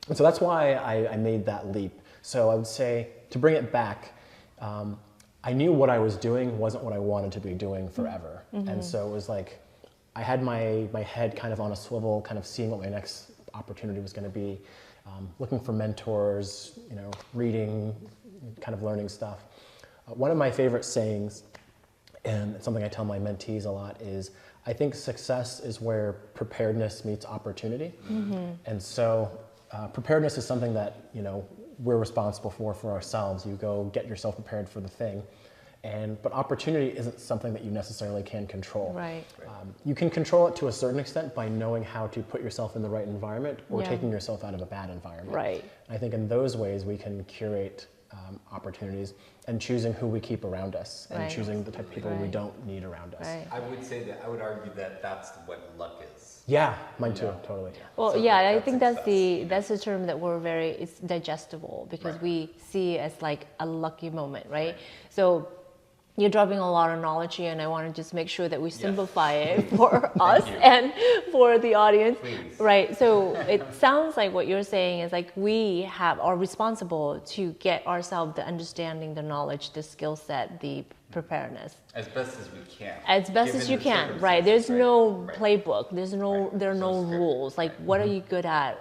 And so that's why I made that leap. So I would say, to bring it back, I knew what I was doing wasn't what I wanted to be doing forever. And so it was like, I had my head kind of on a swivel, kind of seeing what my next opportunity was going to be, looking for mentors, you know, reading, kind of learning stuff. One of my favorite sayings, and it's something I tell my mentees a lot, is I think success is where preparedness meets opportunity. And so preparedness is something that, you know, we're responsible for ourselves. You go get yourself prepared for the thing. But opportunity isn't something that you necessarily can control. Right. You can control it to a certain extent by knowing how to put yourself in the right environment or Yeah. taking yourself out of a bad environment. Right. I think in those ways we can curate opportunities and choosing who we keep around us and Right. choosing the type of people we Right. don't need around us. Right. I would argue that that's what luck is. Yeah, mine too, totally. Well, So yeah, I that's think that's success. that's the term that it's digestible because we see it as like a lucky moment, right? So you're dropping a lot of knowledge here, and I want to just make sure that we simplify it for us and for the audience. Please. Right. So it sounds like what you're saying is like we are responsible to get ourselves the understanding, the knowledge, the skill set, the preparedness. As best as we can. As best given as you the can, right? There's circumstances, no right? playbook. There are no script. rules. Like, what are you good at?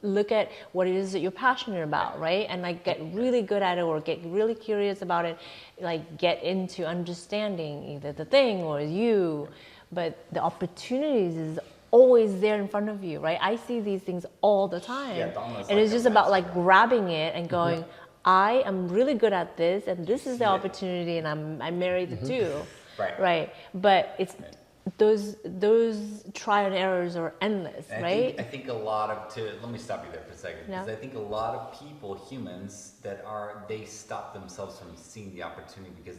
Look at what it is that you're passionate about, right? And like get really good at it or get really curious about it. Like get into understanding either the thing or you. But the opportunities is always there in front of you, right? I see these things all the time. Yeah, Donna's and like it's a just about master. like grabbing it and going, I am really good at this, and this is the Yeah. opportunity, and I married the two, Right. right? But it's those trial and errors are endless, And right? I think a lot of let me stop you there for a second, because Yeah. I think a lot of people, humans, they stop themselves from seeing the opportunity because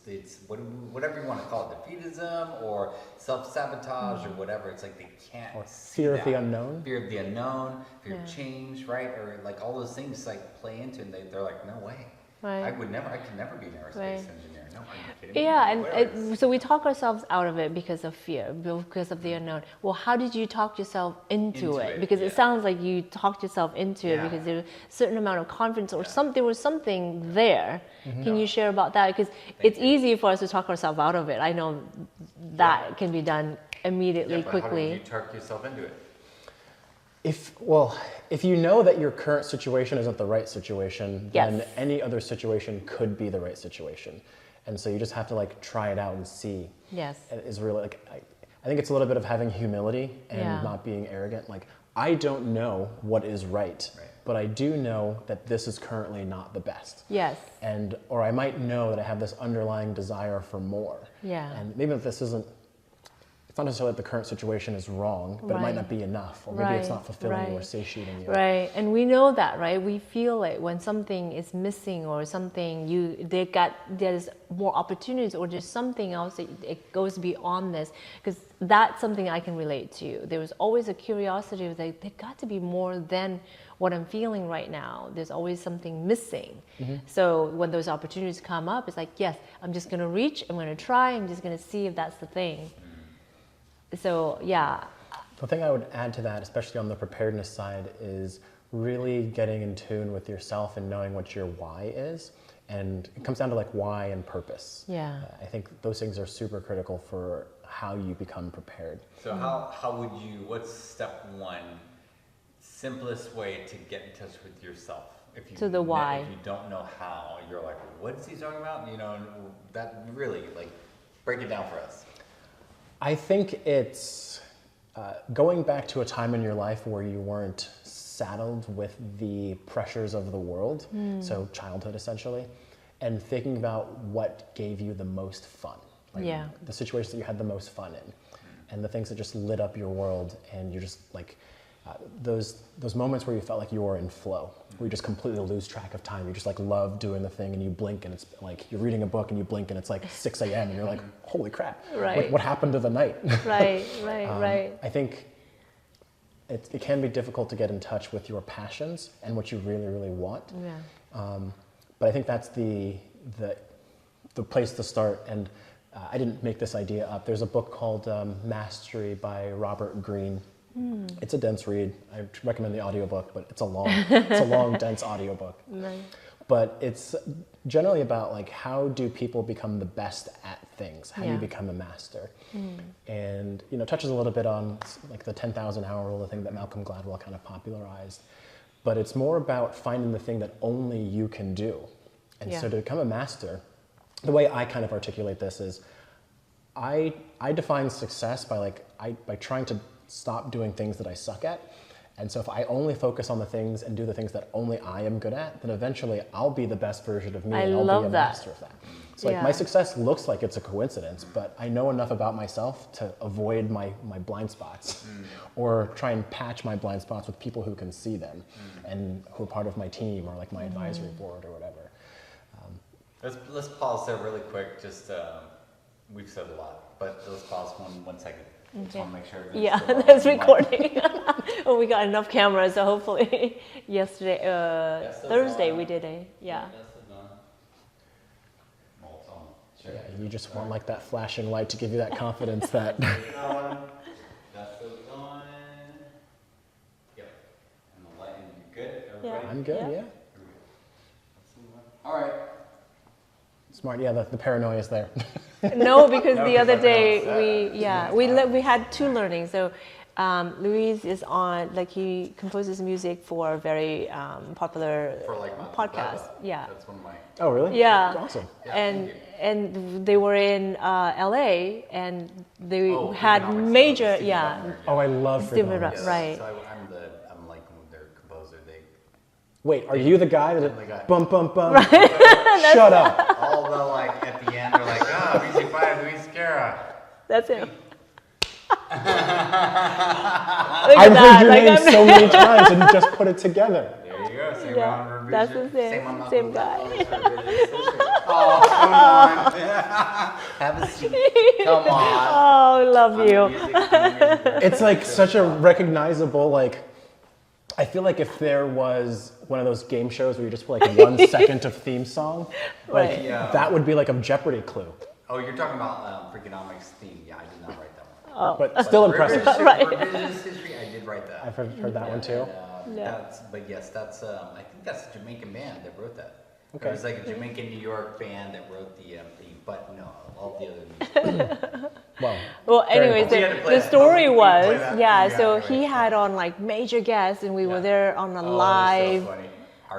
it's whatever you want to call it, defeatism or self-sabotage or whatever. It's like they can't Or see fear of the that. unknown. Fear of the unknown, fear Yeah. of change, right? Or like all those things like play into it, and they're like, no way. Right. I could never be an aerospace Right. engineer. No, are you kidding me? Yeah, Whatever. and so we talk ourselves out of it because of fear, because of the unknown. Well, how did you talk yourself into it? Because it yeah. sounds like you talked yourself into it Yeah. because there was a certain amount of confidence or there was something there. Can you share about that? Because it's easy for us to talk ourselves out of it. I know that can be done immediately, Yeah, but quickly. How did you talk yourself into it? If you know that your current situation isn't the right situation, then Yes. any other situation could be the right situation. And so you just have to like try it out and see. Yes. It is really like, I think it's a little bit of having humility and Yeah. not being arrogant. Like, I don't know what is right, but I do know that this is currently not the best. Yes. Or I might know that I have this underlying desire for more. Yeah. And maybe if it's not necessarily that the current situation is wrong, but it might Right. not be enough, or maybe it's Right, not fulfilling or right. satiating you. Right, and we know that, right? We feel it when something is missing or something there's more opportunities or there's something else that it goes beyond this, because that's something I can relate to. There was always a curiosity of like, there got to be more than what I'm feeling right now. There's always something missing. So when those opportunities come up, it's like, yes, I'm just gonna reach, I'm gonna try, I'm just gonna see if that's the thing. So yeah. The thing I would add to that, especially on the preparedness side, is really getting in tune with yourself and knowing what your why is. And it comes down to like why and purpose. Yeah. I think those things are super critical for how you become prepared. So what's step one, simplest way to get in touch with yourself? If you So the why. If you don't know how, you're like, what is he talking about? You know, that really, like, break it down for us. I think it's going back to a time in your life where you weren't saddled with the pressures of the world, so childhood essentially, and thinking about what gave you the most fun. Like the situations that you had the most fun in, and the things that just lit up your world, and you're just like, those moments where you felt like you were in flow, where you just completely lose track of time. You just like love doing the thing, and you blink, and it's like you're reading a book, and you blink, and it's like 6 a.m. and you're like, holy crap! Right. What happened to the night? Right. I think it can be difficult to get in touch with your passions and what you really, really want. Yeah. But I think that's the place to start. And I didn't make this idea up. There's a book called Mastery by Robert Greene. It's a dense read. I recommend the audiobook, but it's a long, dense audiobook. Nice. But it's generally about like, how do people become the best at things? How do you become a master? And touches a little bit on like the 10,000 hour rule, the thing that Malcolm Gladwell kind of popularized. But it's more about finding the thing that only you can do. And so to become a master, the way I kind of articulate this is, I define success by by trying to stop doing things that I suck at. And so if I only focus on the things and do the things that only I am good at, then eventually I'll be the best version of me, and I'll be a master of that. So like my success looks like it's a coincidence, but I know enough about myself to avoid my blind spots or try and patch my blind spots with people who can see them and who are part of my team or like my advisory board or whatever. Let's pause there really quick. Just we've said a lot, but let's pause one second. Just want to make sure. That's recording. Oh, we got enough cameras, so hopefully yesterday, Thursday we did a Sure. Yeah, you just want like that flashing light to give you that confidence that. That's still going. Yep. And the light, you good? Everybody? I'm good. Yeah. All right. Smart. Yeah, the paranoia is there. No, because the other day we had two learnings. So Luis is on, like, he composes music for a very popular podcast. Yeah. That's one of my. Oh, really? Yeah. That's awesome. Yeah, and they were in LA, and they had major Oh, I love Freakonomics. Yes. Right. So I'm like their composer. Wait, are you the guy that bum bum bum? Right. Shut up. Although like at the end they're like, music by Luis Guerra. That's him. I've heard your name so many times and just put it together. There you go. Same on that's the same guy. Oh, come on. Have a seat. Come on. Oh, I love you. It's like such a recognizable, like, I feel like if there was one of those game shows where you just put like 1 second of theme song, like that would be like a Jeopardy clue. Oh, you're talking about Freakonomics theme. Yeah, I did not write that one. Oh. But still impressive. Revisionist history, I did write that. I've heard that one too. But yes, that's I think that's a Jamaican band that wrote that. Okay. It was like a Jamaican New York band that wrote the but no, all the other music. Well, anyways, the story was, so right. he had on like major guests, and we were there on a Oh, live so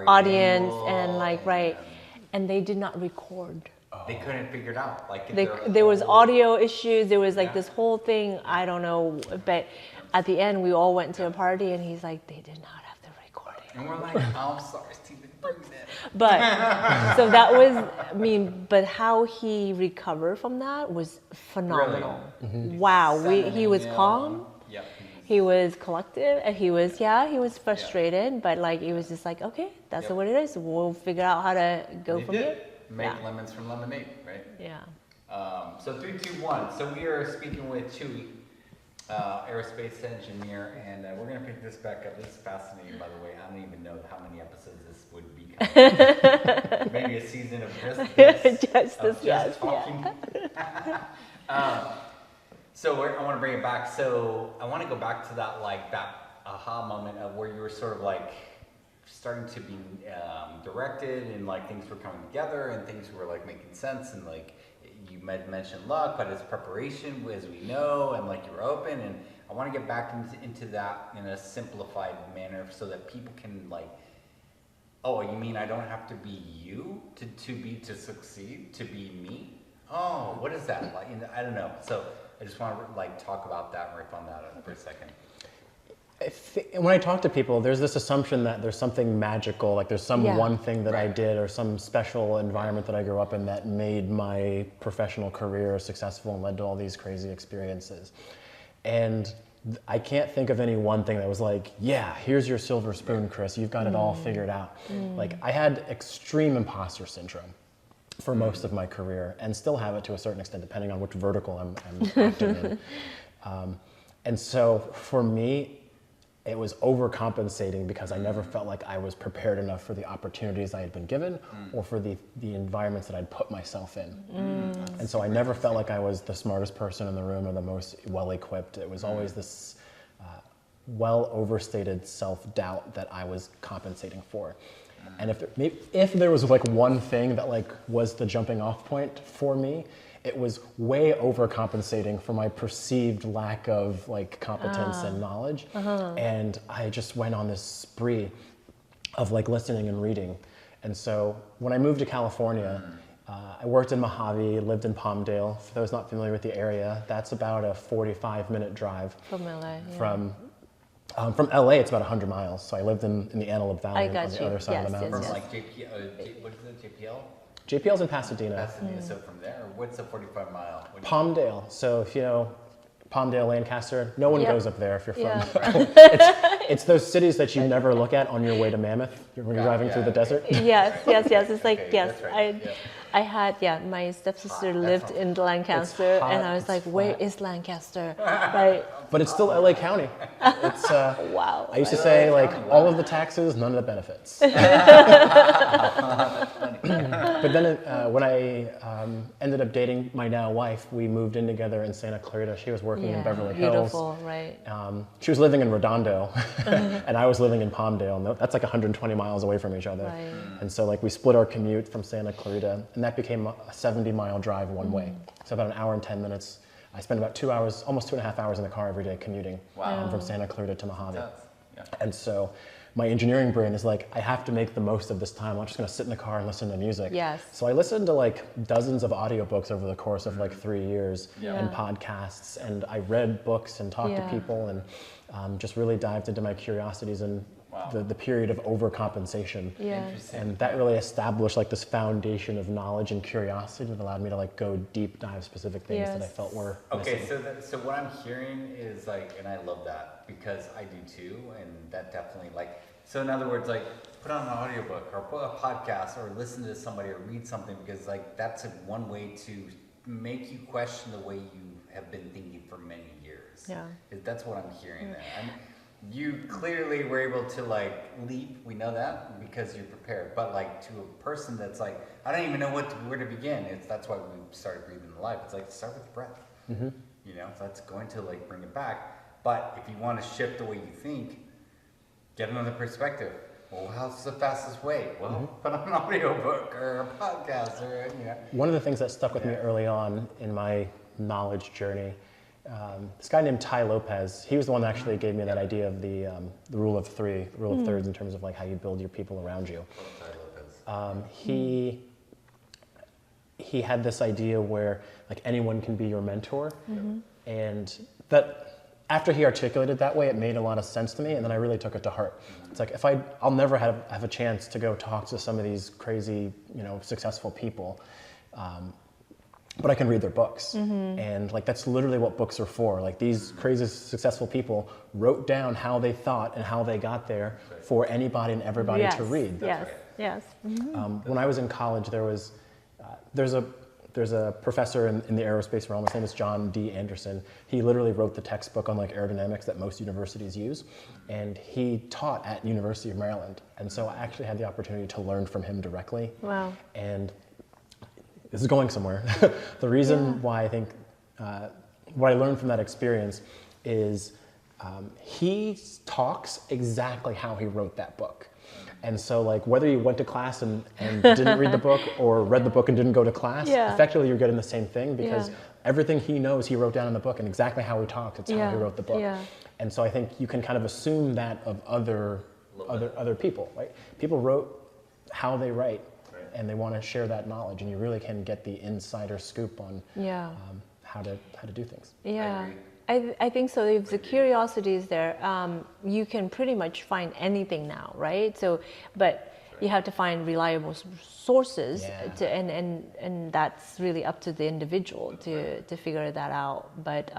audience, and and they did not record. They couldn't figure it out. Like There was audio issues. There was like this whole thing. I don't know, but at the end we all went to a party, and he's like, they did not have the recording. And we're like, I'm sorry, Steven, bring that. But so that was but how he recovered from that was phenomenal. Really? Mm-hmm. Wow, he was calm. Yep. He was collective, and he was frustrated, but like it was just like, okay, that's what it is. We'll figure out how to go from here. Make lemons from lemonade, right? Yeah. So 3, 2, 1. So we are speaking with Chewy, aerospace engineer, and we're going to pick this back up. This is fascinating, by the way. I don't even know how many episodes this would become. Maybe a season of just talking. So I want to bring it back. So I want to go back to that aha moment of where you were sort of like starting to be directed, and like things were coming together and things were like making sense, and like you mentioned luck, but it's preparation, as we know, and like you were open. And I want to get back into that in a simplified manner so that people can like, oh, you mean I don't have to be you to succeed, to be me? Oh, what is that like? I don't know. So I just want to like talk about that, riff on that for a second. when I talk to people, there's this assumption that there's something magical, like there's some one thing that I did or some special environment that I grew up in that made my professional career successful and led to all these crazy experiences. And I can't think of any one thing that was like, yeah, here's your silver spoon, Cris, you've got it all figured out. Like I had extreme imposter syndrome for most of my career, and still have it to a certain extent, depending on which vertical I'm active in. And so for me, it was overcompensating because I never felt like I was prepared enough for the opportunities I had been given or for the environments that I'd put myself in. And so I never felt like I was the smartest person in the room or the most well-equipped. It was always this well overstated self-doubt that I was compensating for. And if there was like one thing that like was the jumping off point for me, it was way overcompensating for my perceived lack of like competence and knowledge. And I just went on this spree of like listening and reading. And so when I moved to California, I worked in Mojave, lived in Palmdale. For those not familiar with the area, that's about a 45-minute drive. From LA, From LA, it's about 100 miles. So I lived in the Antelope Valley on the other side of the mountains. From like what is it, JPL? JPL's in Pasadena. So from there, what's a 45 mile? Palmdale. So if you know Palmdale, Lancaster, no one goes up there if you're from. It's those cities that you never look at on your way to Mammoth when you're driving through the desert. Yes. It's like, I had, my stepsister lived in Lancaster, and I was like, where is Lancaster? Right. But it's still LA County. It's, wow. I used to say, like, all of the taxes, none of the benefits. But then when I ended up dating my now wife, we moved in together in Santa Clarita. She was working in Beverly Hills. Beautiful, right. She was living in Redondo, and I was living in Palmdale. And that's like 120 miles away from each other. Right. And so like we split our commute from Santa Clarita, and that became a 70-mile drive one way. So about an hour and 10 minutes. I spent about 2 hours, almost 2.5 hours in the car every day commuting from Santa Clarita to Mojave. And so my engineering brain is like, I have to make the most of this time. I'm not just gonna sit in the car and listen to music. Yes. So I listened to like dozens of audiobooks over the course of like 3 years and podcasts, and I read books and talked to people and just really dived into my curiosities and the period of overcompensation. And that really established like this foundation of knowledge and curiosity that allowed me to like go deep dive specific things that I felt were missing. So what I'm hearing is like, and I love that because I do too, and that definitely like, so in other words, like put on an audiobook or put a podcast or listen to somebody or read something, because like that's one way to make you question the way you have been thinking for many years. That's what I'm hearing there. You clearly were able to like leap, we know that, because you're prepared. But like to a person that's like, I don't even know where to begin. That's why we started Breathing the Life. It's like start with breath. You know, that's going to like bring it back. But if you want to shift the way you think, get another perspective. Well, how's the fastest way? Well, put on an audiobook or a podcast or One of the things that stuck with me early on in my knowledge journey, this guy named Ty Lopez, he was the one that actually gave me that idea of the rule of three, the rule of thirds in terms of like how you build your people around you. He had this idea where like anyone can be your mentor, and that after he articulated that way, it made a lot of sense to me, and then I really took it to heart. It's like I'll never have a chance to go talk to some of these crazy, successful people. But I can read their books. And like that's literally what books are for. Like these crazy successful people wrote down how they thought and how they got there for anybody and everybody to read. When I was in college, there's a professor in the aerospace realm. His name is John D. Anderson. He literally wrote the textbook on like aerodynamics that most universities use, and he taught at University of Maryland. And so I actually had the opportunity to learn from him directly. Wow. And this is going somewhere. The reason why I think, what I learned from that experience is he talks exactly how he wrote that book. And so like whether you went to class and didn't read the book or read the book and didn't go to class, effectively you're getting the same thing because everything he knows he wrote down in the book, and exactly how he talked, it's how he wrote the book. And so I think you can kind of assume that of other people, right? People wrote how they write. And they want to share that knowledge, and you really can get the insider scoop on how to do things. I think so. If the curiosity is there, you can pretty much find anything now, right? So, but you have to find reliable sources, and that's really up to the individual to figure that out. But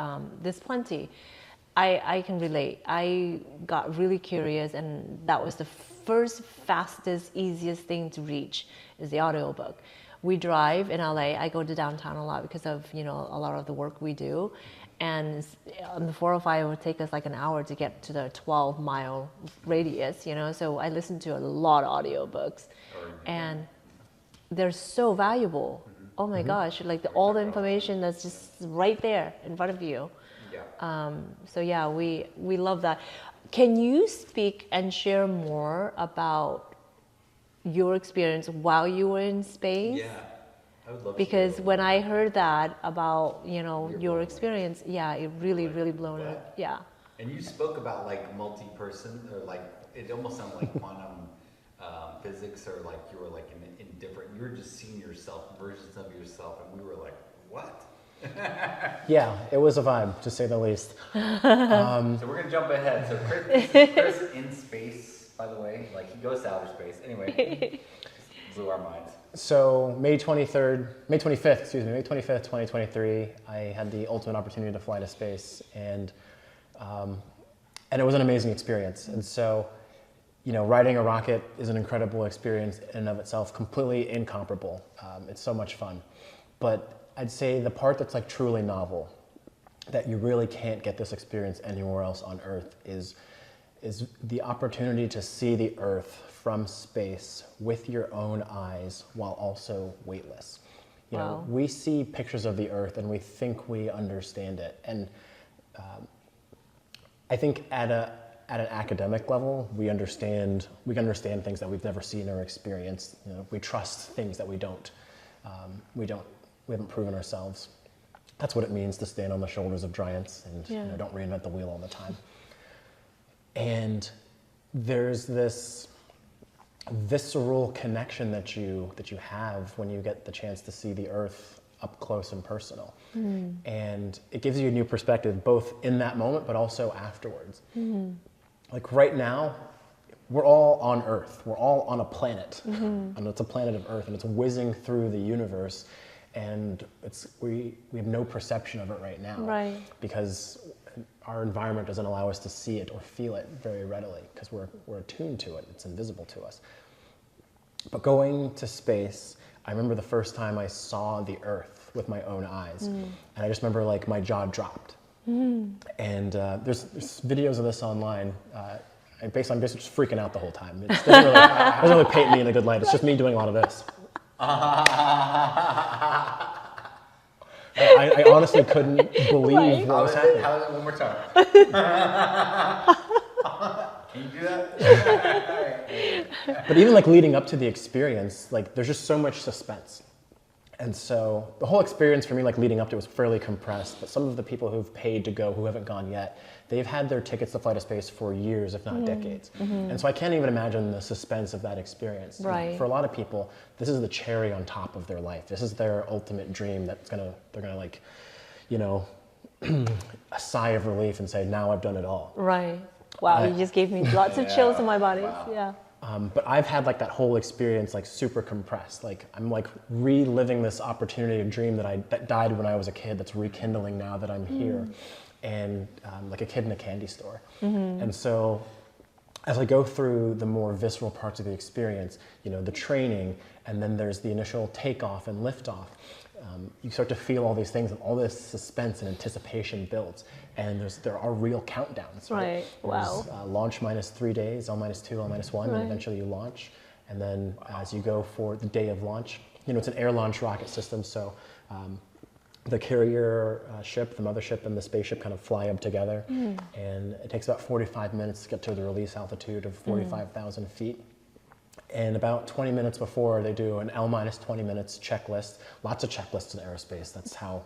there's plenty. I can relate. I got really curious, and that was the first, fastest, easiest thing to reach is the audiobook. We drive in LA. I go to downtown a lot because of a lot of the work we do. And on the 405, it would take us like an hour to get to the 12-mile radius, So I listened to a lot of audiobooks, and they're so valuable. Oh my gosh, like all the information that's just right there in front of you. Yeah. So yeah, we love that. Can you speak and share more about your experience while you were in space? Yeah. I would love because when I heard that about your experience, it really blown up. Yeah. And you spoke about like multi-person, or like it almost sounded like quantum physics, or like you were like in different. You were just seeing yourself, versions of yourself, and we were like, what? Yeah, it was a vibe, to say the least. So we're gonna jump ahead. So Cris in space, by the way, like he goes to outer space. Anyway, blew our minds. So May 25th, 2023, I had the ultimate opportunity to fly to space, and it was an amazing experience. And so, riding a rocket is an incredible experience in and of itself, completely incomparable. It's so much fun. But I'd say the part that's like truly novel, that you really can't get this experience anywhere else on Earth, is the opportunity to see the Earth from space with your own eyes while also weightless. Wow. We see pictures of the Earth and we think we understand it. And I think at an academic level, we understand things that we've never seen or experienced. We trust things that we haven't proven ourselves. That's what it means to stand on the shoulders of giants and don't reinvent the wheel all the time. And there's this visceral connection that you have when you get the chance to see the Earth up close and personal. And it gives you a new perspective, both in that moment, but also afterwards. Like right now, we're all on Earth. We're all on a planet. And it's a planet of Earth, and it's whizzing through the universe. And we have no perception of it right now. Right. Because our environment doesn't allow us to see it or feel it very readily, because we're attuned to it. It's invisible to us. But going to space, I remember the first time I saw the Earth with my own eyes. And I just remember like my jaw dropped. And there's videos of this online. I'm basically just freaking out the whole time. It doesn't really paint me in a good light. It's just me doing a lot of this. I honestly couldn't believe what was happening. How is it one more time? Can you do that? But even like leading up to the experience, like there's just so much suspense. And so the whole experience for me, like leading up to it, was fairly compressed. But some of the people who've paid to go, who haven't gone yet, they've had their tickets to fly to space for years, if not decades. And so I can't even imagine the suspense of that experience. Right. For a lot of people, this is the cherry on top of their life. This is their ultimate dream they're gonna like, a sigh of relief and say, now I've done it all. Right. Wow, you just gave me lots of chills in my body. Wow. Yeah. But I've had like that whole experience like super compressed. Like I'm like reliving this opportunity, a dream that died when I was a kid, that's rekindling now that I'm here, and like a kid in a candy store. And so as I go through the more visceral parts of the experience, the training, and then there's the initial takeoff and liftoff, you start to feel all these things, and all this suspense and anticipation builds. And there are real countdowns. Right. Wow. There's launch minus 3 days, L-2, L-1, and eventually you launch. And then as you go for the day of launch, it's an air-launched rocket system, so the carrier ship, the mothership, and the spaceship kind of fly up together. And it takes about 45 minutes to get to the release altitude of 45,000 feet. And about 20 minutes before, they do an L-20 minutes checklist. Lots of checklists in aerospace. That's how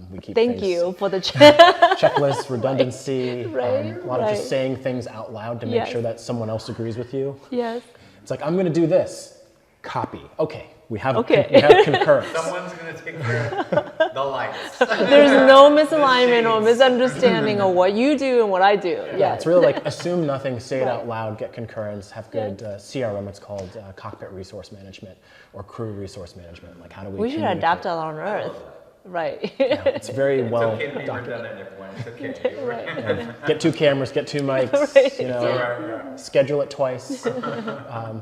we keep Thank things. you for the Checklist, redundancy, a lot of just saying things out loud to make sure that someone else agrees with you. Yes. It's like, I'm going to do this. Copy. Okay. We have concurrence. Someone's going to take care of it. The lights. There's no misalignment or misunderstanding of what you do and what I do. Yeah, it's really like assume nothing, say it out loud, get concurrence, have good CRM. It's called cockpit resource management or crew resource management. Like how do we should adapt that on Earth. Right. Yeah, it's very well okay to be redundant, everyone. It's okay. Right. Get 2 cameras, get 2 mics, Right. you know, schedule it twice,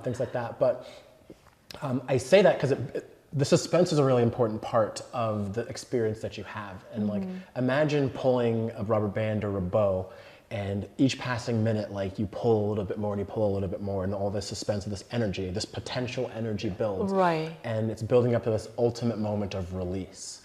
things like that. But I say that because the suspense is a really important part of the experience that you have. And like, imagine pulling a rubber band or a bow, and each passing minute, like you pull a little bit more and you pull a little bit more, and all this suspense, this energy, this potential energy builds. Right. And it's building up to this ultimate moment of release.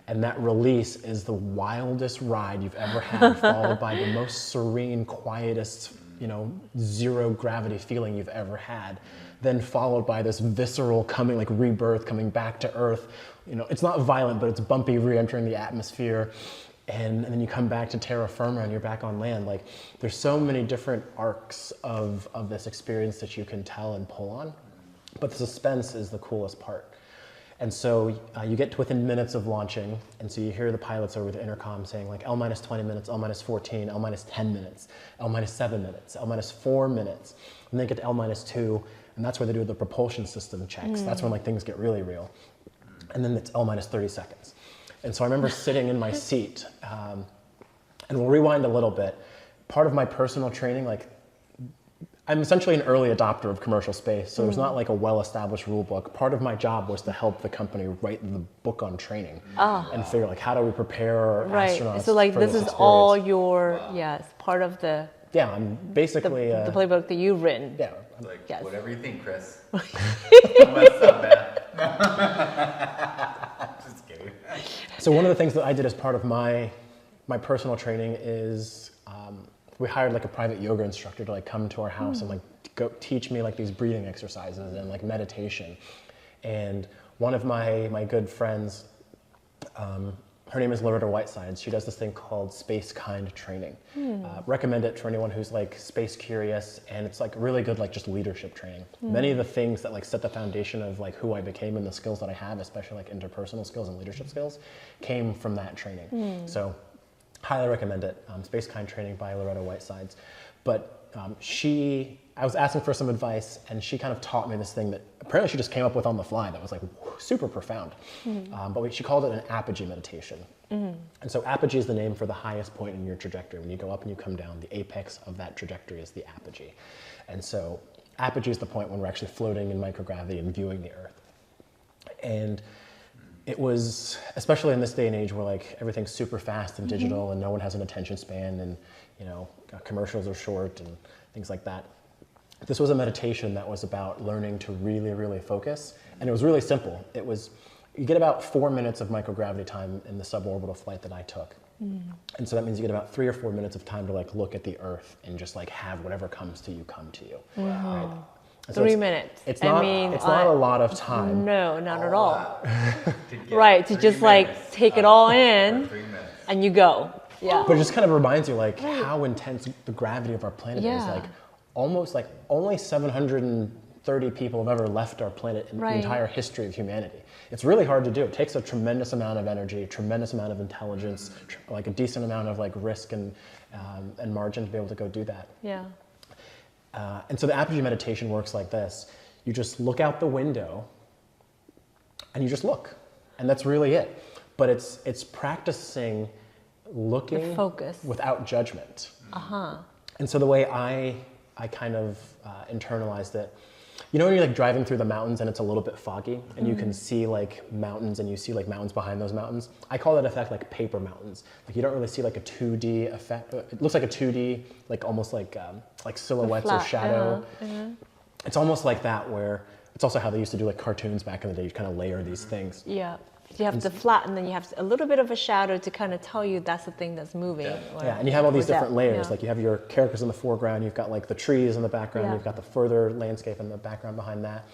And that release is the wildest ride you've ever had, followed by the most serene, quietest, you know, zero gravity feeling you've ever had. Then followed by this visceral coming, like rebirth, coming back to Earth. You know, it's not violent, but it's bumpy, re-entering the atmosphere. And then you come back to terra firma and you're back on land. Like, there's so many different arcs of this experience that you can tell and pull on. But the suspense is the coolest part. And so you get to within minutes of launching, and so you hear the pilots over the intercom saying like L minus 20 minutes, L minus 14, L minus 10 minutes, L minus 7 minutes, L minus 4 minutes, and then get to L minus 2, and that's where they do the propulsion system checks. That's when like things get really real. And then it's L minus 30 seconds. And so I remember sitting in my seat, and we'll rewind a little bit. Part of my personal training, like I'm essentially an early adopter of commercial space, so there's not like a well-established rule book. Part of my job was to help the company write the book on training and figure like how do we prepare astronauts. So like for this is experience. all your part of the I'm basically the playbook that you've written. Yeah. Like, Yes. whatever you think, Chris. What's up, man? Just kidding. So one of the things that I did as part of my personal training is we hired like a private yoga instructor to like come to our house and like go teach me like these breathing exercises and like meditation. And one of my good friends, her name is Loretta Whitesides. She does this thing called Space Kind training. Recommend it for anyone who's like space curious, and it's like really good like just leadership training. Many of the things that like set the foundation of like who I became and the skills that I have, especially like interpersonal skills and leadership skills, came from that training. So highly recommend it. Space Kind training by Loretta Whitesides. But I was asking for some advice, and she kind of taught me this thing that apparently she just came up with on the fly that was like super profound. But she called it an apogee meditation. And so apogee is the name for the highest point in your trajectory. When you go up and you come down, the apex of that trajectory is the apogee. And so apogee is the point when we're actually floating in microgravity and viewing the Earth. And it was, especially in this day and age where like everything's super fast and digital and no one has an attention span, and you know, commercials are short and things like that. This was a meditation that was about learning to really, really focus. And it was really simple. It was, you get about 4 minutes of microgravity time in the suborbital flight that I took. And so that means you get about 3 or 4 minutes of time to like look at the Earth and just like have whatever comes to you come to you. Right? So 3 minutes. It's not a lot of time. No, not at all. Right, to just like take it all in and you go. Yeah. But it just kind of reminds you like how intense the gravity of our planet is. Like almost like only 730 people have ever left our planet in the entire history of humanity. It's really hard to do. It takes a tremendous amount of energy, a tremendous amount of intelligence, like a decent amount of like risk and margin to be able to go do that. Yeah. And so the apogee meditation works like this. You just look out the window and you just look. And that's really it. But it's practicing looking without judgment. And so the way I kind of internalized it, you know when you're like driving through the mountains and it's a little bit foggy and you can see like mountains and you see like mountains behind those mountains? I call that effect like paper mountains. Like you don't really see like a 2D effect. It looks like a 2D, like almost like silhouettes or shadow. It's almost like that, where it's also how they used to do like cartoons back in the day. You kind of layer these things. Yeah. You have the flat, and then you have a little bit of a shadow to kind of tell you that's the thing that's moving. And you have all these different layers. Like you have your characters in the foreground, you've got like the trees in the background, you've got the further landscape in the background behind that.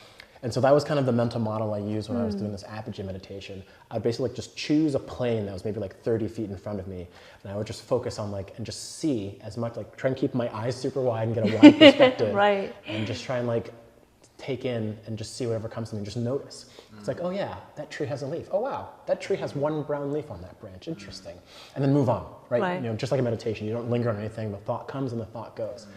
And so that was kind of the mental model I used when I was doing this apogee meditation. I'd basically like just choose a plane that was maybe like 30 feet in front of me, and I would just focus on like, and just see as much, like try and keep my eyes super wide and get a wide perspective. Right. And just try and like take in and just see whatever comes to me and just notice. It's like, oh yeah, that tree has a leaf. Oh wow, that tree has one brown leaf on that branch. Interesting. And then move on, right? You know, just like a meditation, you don't linger on anything. The thought comes and the thought goes.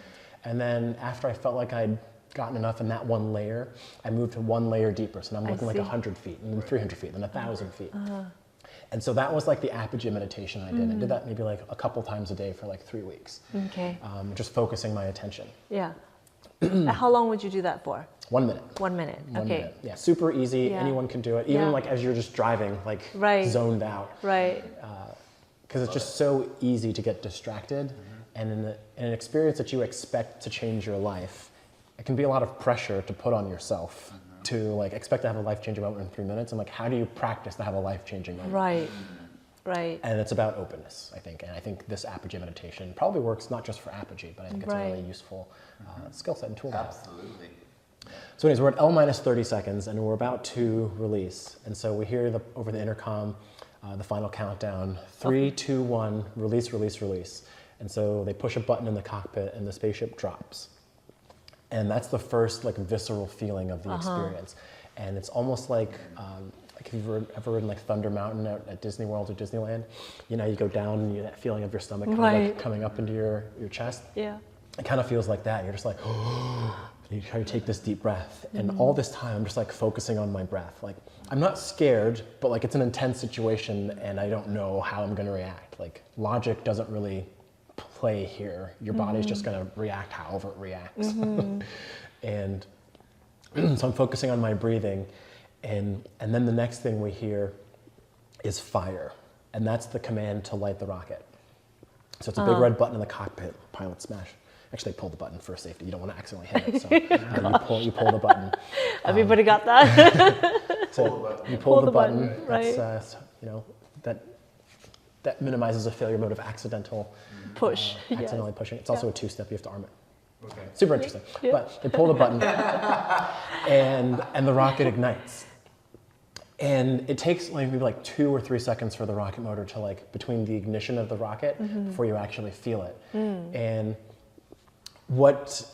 And then after I felt like I'd gotten enough in that one layer, I moved to one layer deeper. So now I'm looking like 100 feet, and then 300 feet, then 1,000 feet. And so that was like the apogee meditation I did. I did that maybe like a couple times a day for like 3 weeks. Okay. Just focusing my attention. Yeah. How long would you do that for? 1 minute. 1 minute. One Okay. minute. Yeah, super easy. Yeah. Anyone can do it. Even like as you're just driving, like zoned out. Right. Because it's just so easy to get distracted. And in an experience that you expect to change your life, it can be a lot of pressure to put on yourself to like expect to have a life-changing moment in 3 minutes. And like, how do you practice to have a life-changing moment? Right. Right. And it's about openness, I think. And I think this apogee meditation probably works not just for apogee, but I think it's a really useful skill set and tool. Absolutely. So anyways, we're at L minus 30 seconds and we're about to release. And so we hear over the intercom, the final countdown, 3, 2, 1, release, release, release. And so they push a button in the cockpit and the spaceship drops. And that's the first like visceral feeling of the experience. And it's almost like if you've ever ridden like Thunder Mountain at Disney World or Disneyland, you know, you go down and you get that feeling of your stomach kind of like coming up into your chest. Yeah. It kind of feels like that. You're just like, you try to take this deep breath. And all this time I'm just like focusing on my breath. Like I'm not scared, but like it's an intense situation and I don't know how I'm gonna react. Like logic doesn't really play here. Your body's just gonna react however it reacts. And so I'm focusing on my breathing, and then the next thing we hear is fire. And that's the command to light the rocket. So it's a big red button in the cockpit, pilot smash. Actually, pull the button for safety. You don't want to accidentally hit it. So you pull the button. Everybody got that? So you pull the button. Right. That's, you know, that minimizes a failure mode of accidental Push. accidentally pushing. It's also a two-step. You have to arm it. Okay. Super interesting. But they pull the button, and the rocket ignites. And it takes like maybe like 2 or 3 seconds for the rocket motor to like between the ignition of the rocket before you actually feel it. And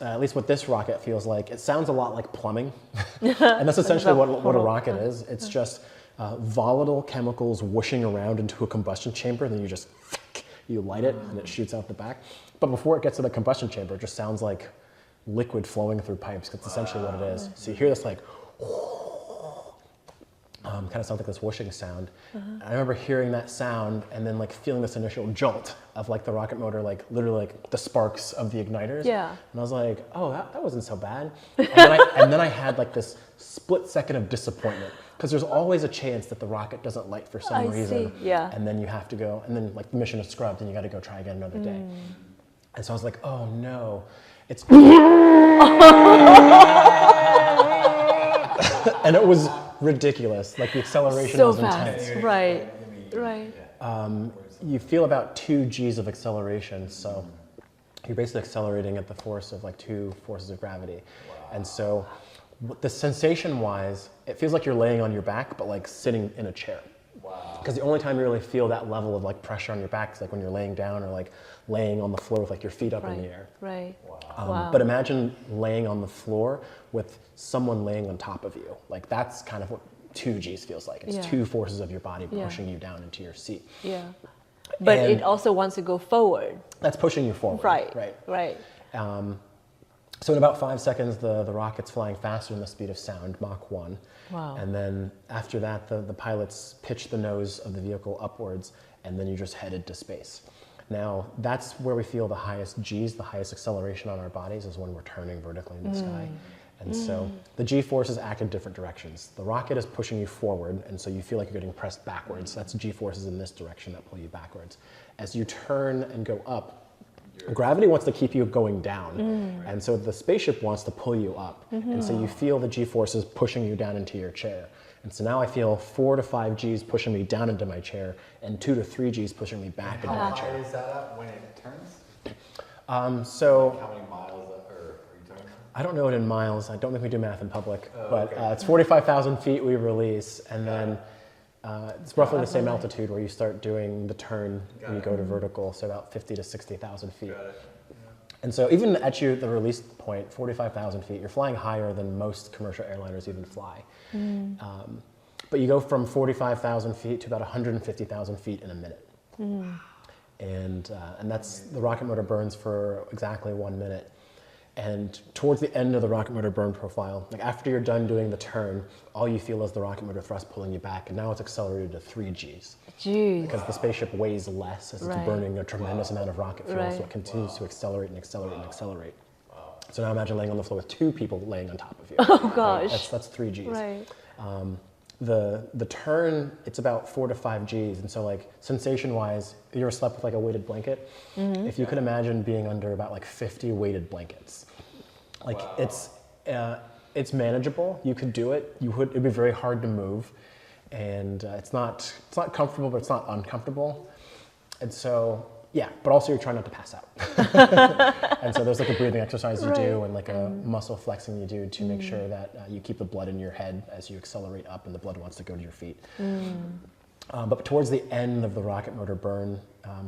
at least what this rocket feels like, it sounds a lot like plumbing. And that's essentially what a rocket is. It's just volatile chemicals whooshing around into a combustion chamber, and then you light it and it shoots out the back. But before it gets to the combustion chamber, it just sounds like liquid flowing through pipes. That's essentially what it is. So you hear this like, kind of sounds like this whooshing sound. I remember hearing that sound and then like feeling this initial jolt of like the rocket motor, like literally like the sparks of the igniters. Yeah. And I was like, oh, that wasn't so bad. And then I had like this split second of disappointment, because there's always a chance that the rocket doesn't light for some reason. Yeah. And then you have to go, and then like the mission is scrubbed and you got to go try again another day. And so I was like, oh no, it's. And it was ridiculous. Like the acceleration was intense. Right. You feel about 2 G's of acceleration, so you're basically accelerating at the force of like 2 forces of gravity. And so the sensation-wise, it feels like you're laying on your back, but like sitting in a chair. Because the only time you really feel that level of like pressure on your back is like when you're laying down or like laying on the floor with like your feet up in the air. But imagine laying on the floor with someone laying on top of you. Like that's kind of what 2 G's feels like. It's 2 forces of your body pushing you down into your seat. But it also wants to go forward. That's pushing you forward. Right. So in about 5 seconds, the rocket's flying faster than the speed of sound, Mach 1. And then after that, the pilots pitch the nose of the vehicle upwards, and then you're just headed to space. Now, that's where we feel the highest G's, the highest acceleration on our bodies, is when we're turning vertically in the sky. And so the G-forces act in different directions. The rocket is pushing you forward, and so you feel like you're getting pressed backwards. That's G-forces in this direction that pull you backwards. As you turn and go up, gravity wants to keep you going down. And so the spaceship wants to pull you up. And so you feel the G-forces pushing you down into your chair. And so now I feel 4 to 5 G's pushing me down into my chair, and 2 to 3 G's pushing me back into my chair. How high is that up when it turns? So how many miles are you talking? I don't know it in miles. I don't think we do math in public. But it's 45,000 feet we release, and then it's roughly the same altitude where you start doing the turn when you go to vertical, so about 50 to 60,000 feet. And so even at the release point, 45,000 feet, you're flying higher than most commercial airliners even fly. But you go from 45,000 feet to about 150,000 feet in a minute. And that's, the rocket motor burns for exactly 1 minute. And towards the end of the rocket motor burn profile, like after you're done doing the turn, all you feel is the rocket motor thrust pulling you back, and now it's accelerated to 3 Gs. Jeez. Because the spaceship weighs less as it's burning a tremendous amount of rocket fuel, so it continues to accelerate and accelerate and accelerate. So now imagine laying on the floor with 2 people laying on top of you. Oh gosh. That's 3 Gs. Right. The turn, it's about 4 to 5 Gs, and so like sensation-wise, you ever slept with like a weighted blanket? If you could imagine being under about like 50 weighted blankets, like it's manageable. You could do it. It'd be very hard to move, and it's not comfortable, but it's not uncomfortable, and so. Yeah, but also you're trying not to pass out. And so there's like a breathing exercise you do and like a muscle flexing you do to make sure that you keep the blood in your head as you accelerate up and the blood wants to go to your feet. But towards the end of the rocket motor burn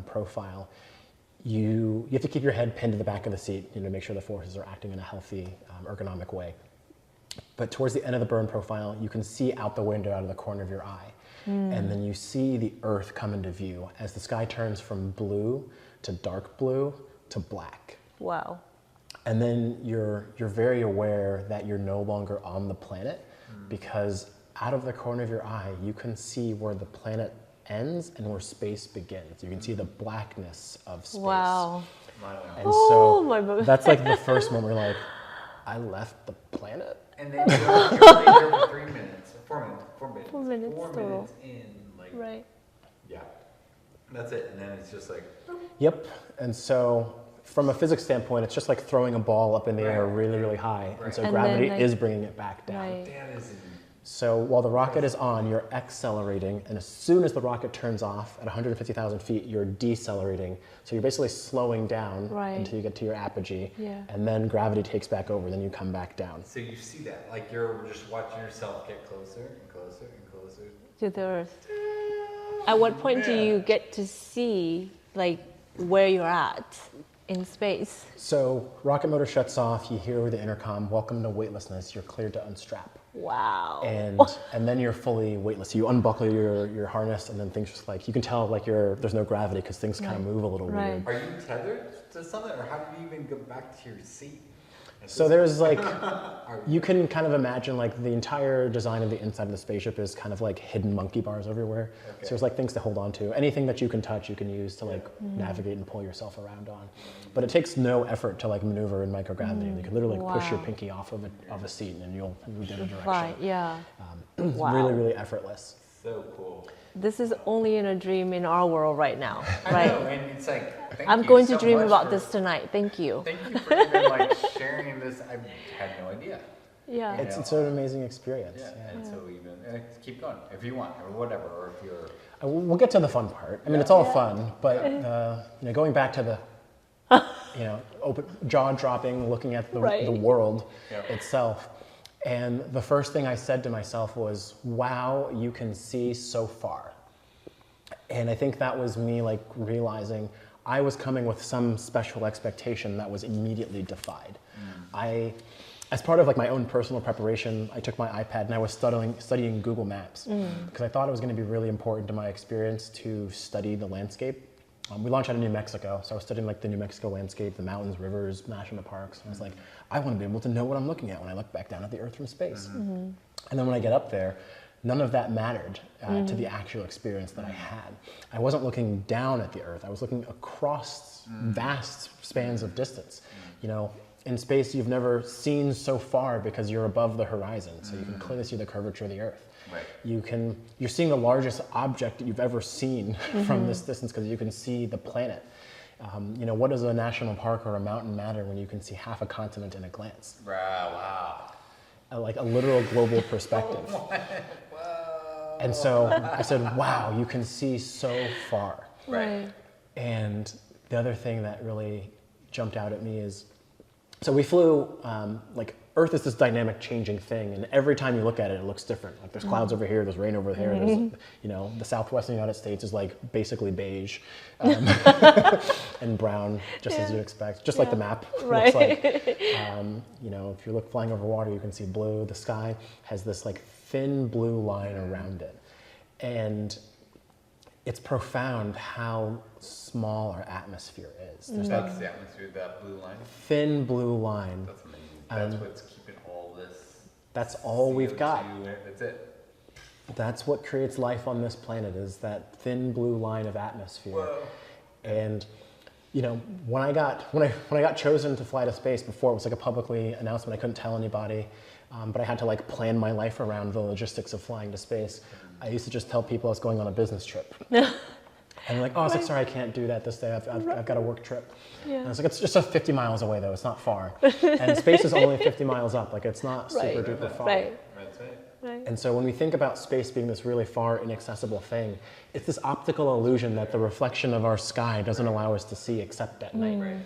profile, you have to keep your head pinned to the back of the seat, to make sure the forces are acting in a healthy, ergonomic way. But towards the end of the burn profile, you can see out the window, out of the corner of your eye. And then you see the Earth come into view as the sky turns from blue to dark blue to black. Wow. And then you're very aware that you're no longer on the planet, because out of the corner of your eye, you can see where the planet ends and where space begins. You can see the blackness of space. Wow. And so that's like the first moment where you're like, I left the planet? And then you're there for 3 minutes, 4 minutes. 4 minutes Four total. minutes in, like, Right. yeah, that's it. And then it's just like, Yep. And so from a physics standpoint, it's just like throwing a ball up in the air really, really high. And so And gravity then, is bringing it back down. Right. that is, So while the rocket is on, you're accelerating, and as soon as the rocket turns off at 150,000 feet, you're decelerating. So you're basically slowing down until you get to your apogee, and then gravity takes back over, then you come back down. so you see that, like you're just watching yourself get closer and closer and closer. To the Earth. At what point do you get to see like where you're at in space? So rocket motor shuts off, you hear over the intercom, welcome to weightlessness, you're cleared to unstrap. Wow. And then you're fully weightless. You unbuckle your harness, and then things just like, you can tell like there's no gravity because things kind of move a little weird. Are you tethered to something, or how do you even go back to your seat? So there's like, you can kind of imagine like the entire design of the inside of the spaceship is kind of like hidden monkey bars everywhere. Okay. So there's like things to hold on to. Anything that you can touch, you can use to like navigate and pull yourself around on. But it takes no effort to like maneuver in microgravity. You can literally push your pinky off of a seat and you'll move in a direction. Right, yeah. It's really, really effortless. So cool. This is only in a dream in our world right now, right? I know, and it's like, I'm going to dream about this tonight. Thank you. Thank you for even like sharing this. I had no idea. Yeah. It's an amazing experience. And so even keep going if you want, or whatever, or if you're. We'll get to the fun part. I mean, it's all fun, but going back to the, open jaw dropping, looking at the world itself. And the first thing I said to myself was, wow, you can see so far. And I think that was me like realizing I was coming with some special expectation that was immediately defied. As part of like my own personal preparation, I took my iPad and I was studying Google Maps because I thought it was going to be really important to my experience to study the landscape. We launched out of New Mexico, so I was studying like the New Mexico landscape, the mountains, rivers, national parks. And I was like, I want to be able to know what I'm looking at when I look back down at the Earth from space. And then when I get up there, none of that mattered to the actual experience that I had. I wasn't looking down at the Earth. I was looking across vast spans of distance. In space, you've never seen so far because you're above the horizon, so you can clearly see the curvature of the Earth. Right. You're seeing the largest object that you've ever seen from this distance because you can see the planet. What does a national park or a mountain matter when you can see half a continent in a glance? Wow. Like a literal global perspective. Whoa. And so I said, wow, you can see so far. Right. And the other thing that really jumped out at me is, so we flew Earth is this dynamic changing thing, and every time you look at it, it looks different. Like there's clouds over here, there's rain over there, there's, you know, the southwestern United States is like basically beige and brown, just as you'd expect, just like the map looks like. You know, if you look flying over water, you can see blue. The sky has this like thin blue line around it. And it's profound how small our atmosphere is. There's That's the atmosphere, that blue line? Thin blue line. That's amazing. That's what's keeping all this. That's all we've got. That's it. That's what creates life on this planet, is that thin blue line of atmosphere. Whoa. And you know, when I got chosen to fly to space, before it was like a publicly announcement, I couldn't tell anybody, but I had to like plan my life around the logistics of flying to space. I used to just tell people I was going on a business trip. And like, oh, I was like, sorry, I can't do that this day. I've got a work trip. And I was like, it's just 50 miles away though. It's not far. And space is only 50 miles up. Like it's not super duper far. That's right. And so when we think about space being this really far, inaccessible thing, it's this optical illusion that the reflection of our sky doesn't allow us to see except at night.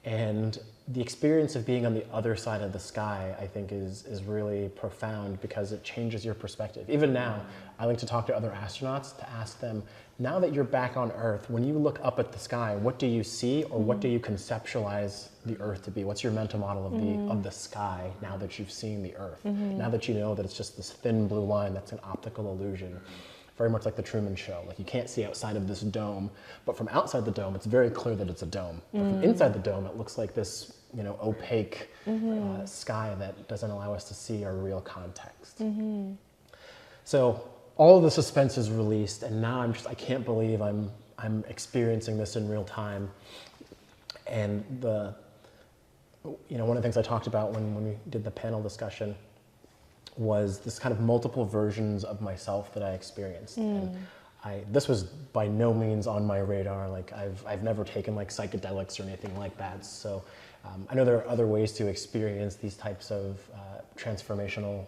And the experience of being on the other side of the sky, I think, is really profound because it changes your perspective. Even now, I like to talk to other astronauts to ask them, now that you're back on Earth, when you look up at the sky, what do you see, or what do you conceptualize the Earth to be? What's your mental model of the sky now that you've seen the Earth? Now that you know that it's just this thin blue line that's an optical illusion. Very much like the Truman Show. Like you can't see outside of this dome, but from outside the dome, it's very clear that it's a dome. But from inside the dome, it looks like this, you know, opaque sky that doesn't allow us to see our real context. So all of the suspense is released, and now I can't believe I'm experiencing this in real time. And you know, one of the things I talked about when we did the panel discussion was this kind of multiple versions of myself that I experienced. And this was by no means on my radar. Like I've never taken like psychedelics or anything like that. So I know there are other ways to experience these types of transformational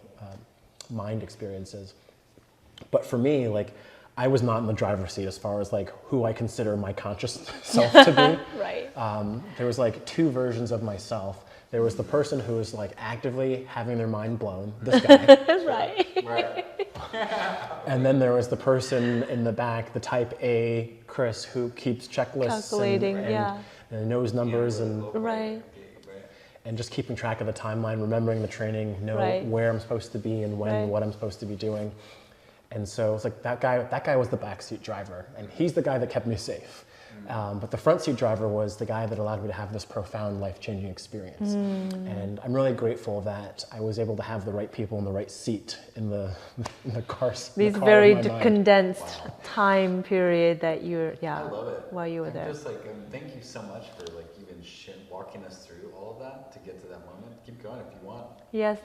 mind experiences. But for me, like I was not in the driver's seat as far as like who I consider my conscious self to be. There was like two versions of myself. There was the person who was like actively having their mind blown, this guy. And then there was the person in the back, the type A Cris, who keeps checklists and knows numbers and just keeping track of the timeline, remembering the training, know where I'm supposed to be and when, what I'm supposed to be doing. And so it's like that guy was the backseat driver, and he's the guy that kept me safe. But the front seat driver was the guy that allowed me to have this profound life-changing experience. And I'm really grateful that I was able to have the right people in the right seat in the car. These very condensed time period that you're, I love it. while you were there. Just like, thank you so much for like even walking us through all of that to get to that moment. Keep going if you want. Yes.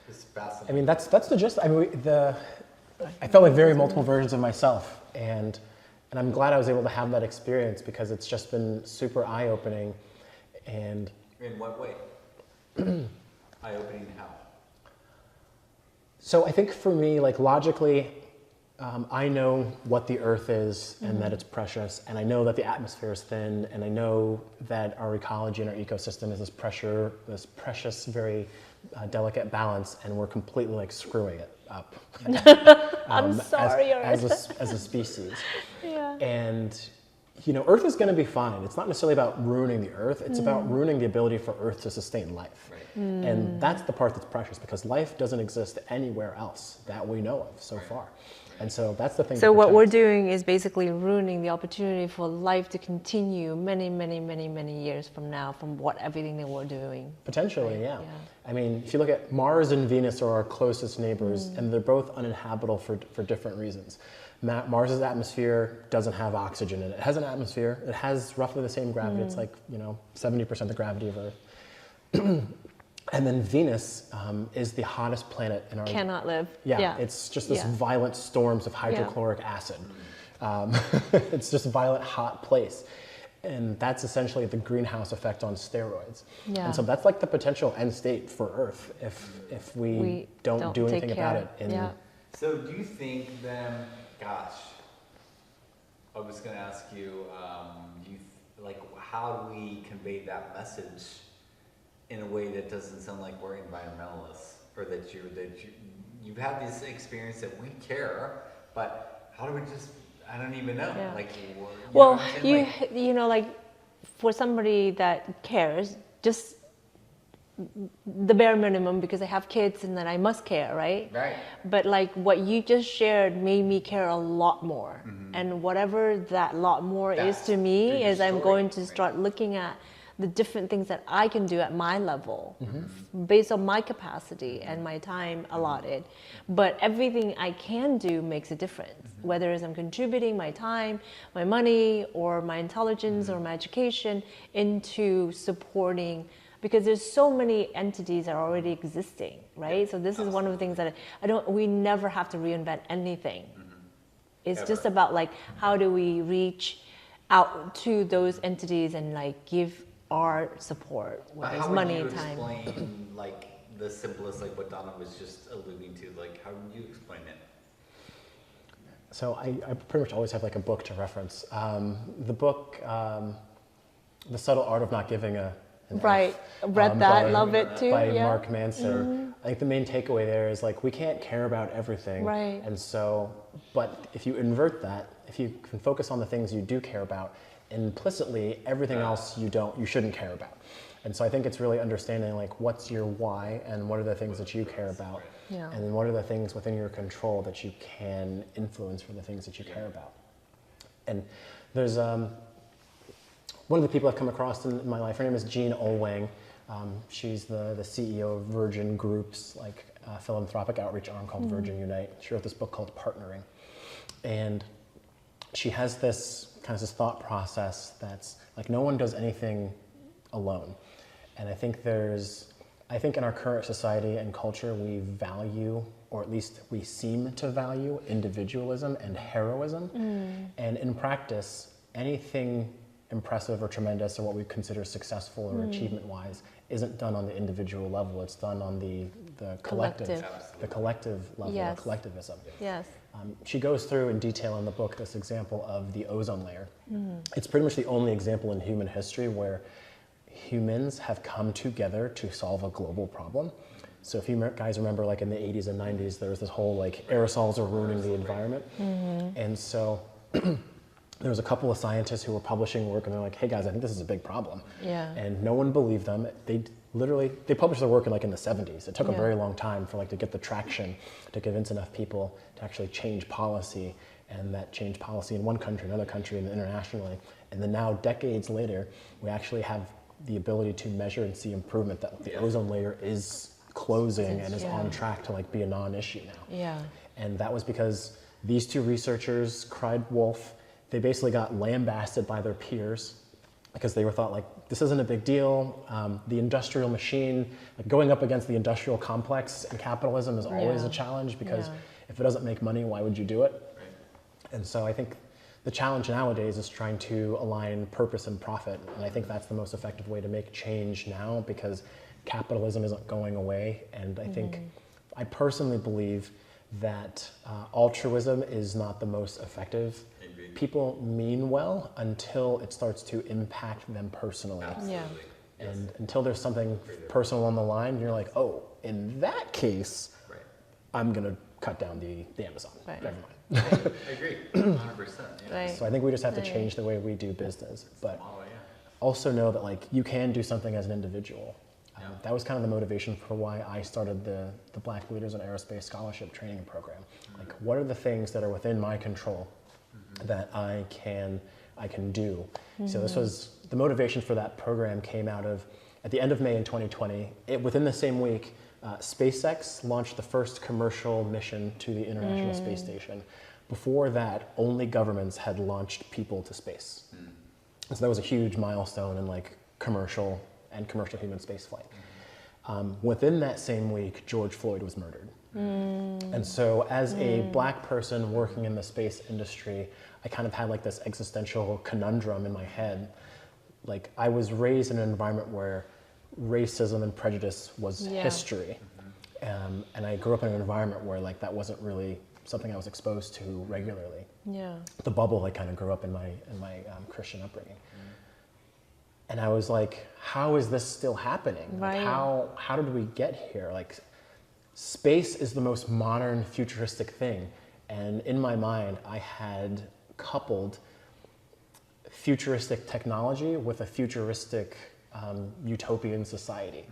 It's fascinating. I mean, that's the gist. I mean, I felt like very multiple versions of myself, and I'm glad I was able to have that experience because it's just been super eye-opening. And in what way? Eye-opening how? So I think for me, like logically, I know what the Earth is and that it's precious, and I know that the atmosphere is thin, and I know that our ecology and our ecosystem is this precious, very delicate balance, and we're completely like screwing it up. I'm sorry, as a species. And you know, Earth is going to be fine. It's not necessarily about ruining the Earth. It's about ruining the ability for Earth to sustain life. And that's the part that's precious, because life doesn't exist anywhere else that we know of so far. And so that's the thing. So what we're doing is basically ruining the opportunity for life to continue many, many, many, many years from now, from everything that we're doing. Potentially, yeah. I mean, if you look at Mars and Venus are our closest neighbors, and they're both uninhabitable for different reasons. Mars's atmosphere doesn't have oxygen in it. It has an atmosphere. It has roughly the same gravity. It's like, 70% the gravity of Earth. And then Venus is the hottest planet in our... Cannot live. Yeah, it's just this violent storms of hydrochloric acid. It's just a violent, hot place. And that's essentially the greenhouse effect on steroids. And so that's like the potential end state for Earth if we don't do anything about it. So do you think then, gosh, I was going to ask you, how do we convey that message in a way that doesn't sound like we're environmentalists, or that you've had this experience that we care, but how do we just, I don't even know. Yeah. Like, well, you know, like for somebody that cares, just the bare minimum, because I have kids and then I must care, right? Right. But like what you just shared made me care a lot more. And whatever that lot more is to me is I'm going to start looking at the different things that I can do at my level based on my capacity and my time allotted. But everything I can do makes a difference, whether it's I'm contributing my time, my money, or my intelligence or my education into supporting, because there's so many entities that are already existing, right? So this is one of the things that we never have to reinvent anything. It's just about like, how do we reach out to those entities and like give our support, whether it's money, time. How would you explain like the simplest, like what Donna was just alluding to, like how would you explain it? So I pretty much always have like a book to reference. The book, The Subtle Art of Not Giving a Right, read that, love it too. By Mark Manson. I think the main takeaway there is like we can't care about everything, right? And so, but if you invert that, if you can focus on the things you do care about, implicitly everything else you shouldn't care about. And so I think it's really understanding like what's your why and what are the things that you care about, and then what are the things within your control that you can influence for the things that you care about. And there's one of the people I've come across in my life, her name is Jean Olwang. She's the CEO of Virgin Group's like philanthropic outreach arm called Virgin Unite. She wrote this book called Partnering. And she has this kind of this thought process that's like no one does anything alone. And I think in our current society and culture, we value, or at least we seem to value, individualism and heroism. And in practice, anything impressive or tremendous or what we consider successful or achievement-wise isn't done on the individual level. It's done on the collective level, Yes. or collectivism. Yes. She goes through in detail in the book this example of the ozone layer. It's pretty much the only example in human history where humans have come together to solve a global problem. So if you guys remember, like in the 80s and 90s, there was this whole like aerosols are ruining the environment. And so there was a couple of scientists who were publishing work and they're like, hey guys, I think this is a big problem. And no one believed them. They published their work in the 70s. It took a very long time for to get the traction to convince enough people to actually change policy, and that changed policy in one country, another country, and internationally. And then now, decades later, we actually have the ability to measure and see improvement, that the ozone layer is closing and is on track to be a non-issue now. And that was because these two researchers cried wolf. They basically got lambasted by their peers because they were thought this isn't a big deal. The industrial machine, going up against the industrial complex and capitalism is always a challenge, because if it doesn't make money, why would you do it? And so I think the challenge nowadays is trying to align purpose and profit. And I think that's the most effective way to make change now, because capitalism isn't going away. And I think, I personally believe that altruism is not the most effective. People mean well until it starts to impact them personally. And until there's something personal on the line, you're like, oh, in that case, I'm going to cut down the Amazon. Never mind. I agree, 100%. So I think we just have to change the way we do business, but also know that you can do something as an individual. That was kind of the motivation for why I started the Black Leaders in Aerospace Scholarship Training Program. What are the things that are within my control that I can do? So this was, the motivation for that program came out of, at the end of May in 2020, within the same week, SpaceX launched the first commercial mission to the International Space Station. Before that, only governments had launched people to space. And so that was a huge milestone in commercial human space flight. Within that same week, George Floyd was murdered. And so as a Black person working in the space industry, I kind of had this existential conundrum in my head. I was raised in an environment where racism and prejudice was history. And I grew up in an environment where that wasn't really something I was exposed to regularly. The bubble I kind of grew up in my Christian upbringing. And I was like, how is this still happening? Right. Like, how did we get here? Like, space is the most modern, futuristic thing. And in my mind, I had coupled futuristic technology with a futuristic utopian society.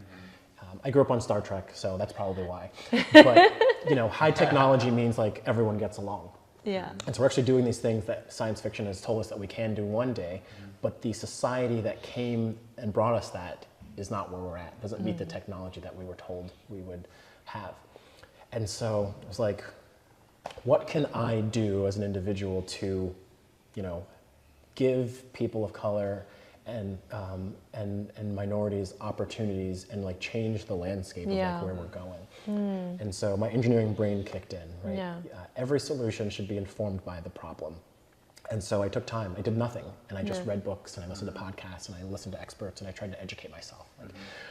I grew up on Star Trek, so that's probably why. But, you know, high technology means like everyone gets along. Yeah. And so we're actually doing these things that science fiction has told us that we can do one day, but the society that came and brought us that is not where we're at. It doesn't meet the technology that we were told we would have. And so I was like, what can I do as an individual to, you know, give people of color and minorities opportunities and like change the landscape of like where we're going. And so my engineering brain kicked in, right? Yeah. Every solution should be informed by the problem. And so I took time, I did nothing, and I just read books and I listened to podcasts and I listened to experts and I tried to educate myself. Like,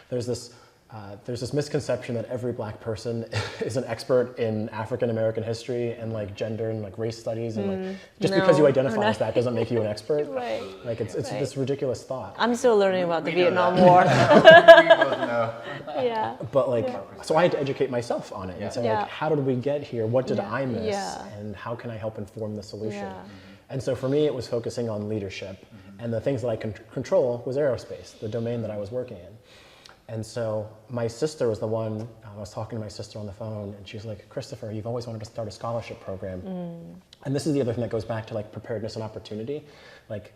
there's this misconception that every black person is an expert in African American history and like gender and like race studies, and like just because you identify as that doesn't make you an expert. Right. Like it's this ridiculous thought. I'm still learning about the Vietnam War. We both know. Yeah. But like, so I had to educate myself on it and say like, how did we get here? What did I miss? Yeah. And how can I help inform the solution? Yeah. And so for me, it was focusing on leadership, and the things that I can control was aerospace, the domain that I was working in. And so my sister was the one, I was talking to my sister on the phone, and she was like, Christopher, you've always wanted to start a scholarship program. And this is the other thing that goes back to like preparedness and opportunity. Like,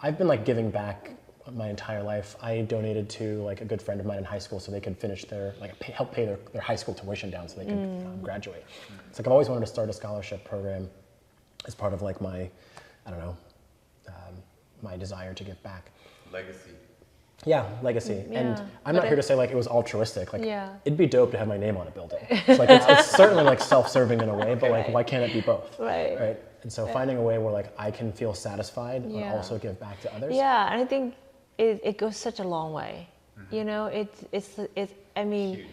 I've been like giving back my entire life. I donated to like a good friend of mine in high school so they could finish their, like help pay their high school tuition down so they could graduate. It's like I've always wanted to start a scholarship program as part of like my, I don't know, my desire to give back. Legacy. Yeah, legacy. Yeah, And I'm not here to say like it was altruistic. Like it'd be dope to have my name on a building. It's like it's certainly like self-serving in a way, but like why can't it be both? Right. And so finding a way where like I can feel satisfied but also give back to others. Yeah, and I think it goes such a long way. You know, it's I mean, Huge.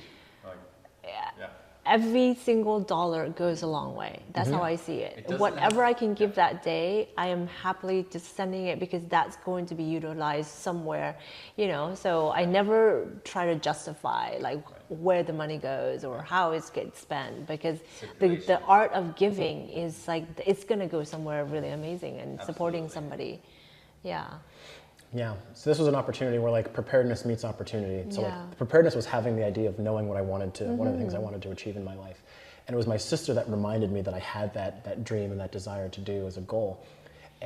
every single dollar goes a long way. That's how I see it. Whatever I can give that day, I am happily just sending it because that's going to be utilized somewhere, you know. So I never try to justify like where the money goes or how it gets spent, because the art of giving is like, it's going to go somewhere really amazing and supporting somebody. Yeah. Yeah, so this was an opportunity where like preparedness meets opportunity. So like preparedness was having the idea of knowing what I wanted to, one of the things I wanted to achieve in my life. And it was my sister that reminded me that I had that dream and that desire to do as a goal.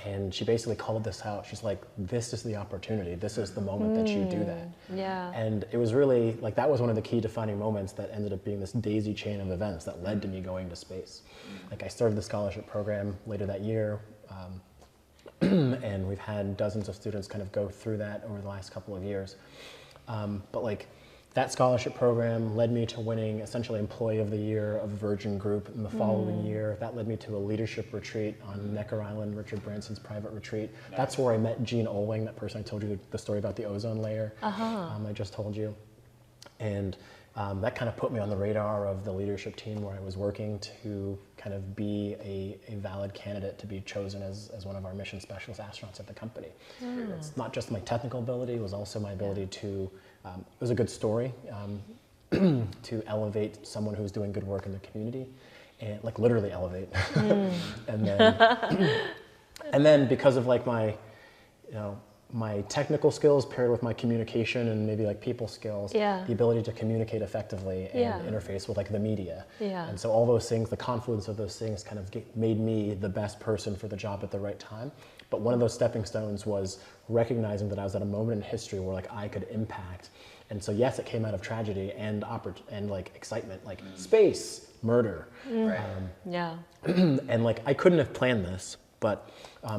And she basically called this out. She's like, this is the opportunity. This is the moment that you do that. Yeah. And it was really, like that was one of the key defining moments that ended up being this daisy chain of events that led to me going to space. Like I started the scholarship program later that year. And we've had dozens of students kind of go through that over the last couple of years. But like that scholarship program led me to winning essentially Employee of the Year of Virgin Group in the following year. That led me to a leadership retreat on Necker Island, Richard Branson's private retreat. That's where I met Gene Olwing, that person I told you the story about the ozone layer. I just told you. And that kind of put me on the radar of the leadership team where I was working to kind of be a valid candidate to be chosen as one of our mission specialist astronauts at the company. It's not just my technical ability, it was also my ability to, it was a good story, to elevate someone who's doing good work in the community, and like literally elevate. And then because of like my, you know, my technical skills paired with my communication and maybe like people skills, the ability to communicate effectively and interface with like the media. And so all those things, the confluence of those things kind of made me the best person for the job at the right time. But one of those stepping stones was recognizing that I was at a moment in history where like I could impact. And so yes, it came out of tragedy and like excitement, like space, murder. And like I couldn't have planned this, but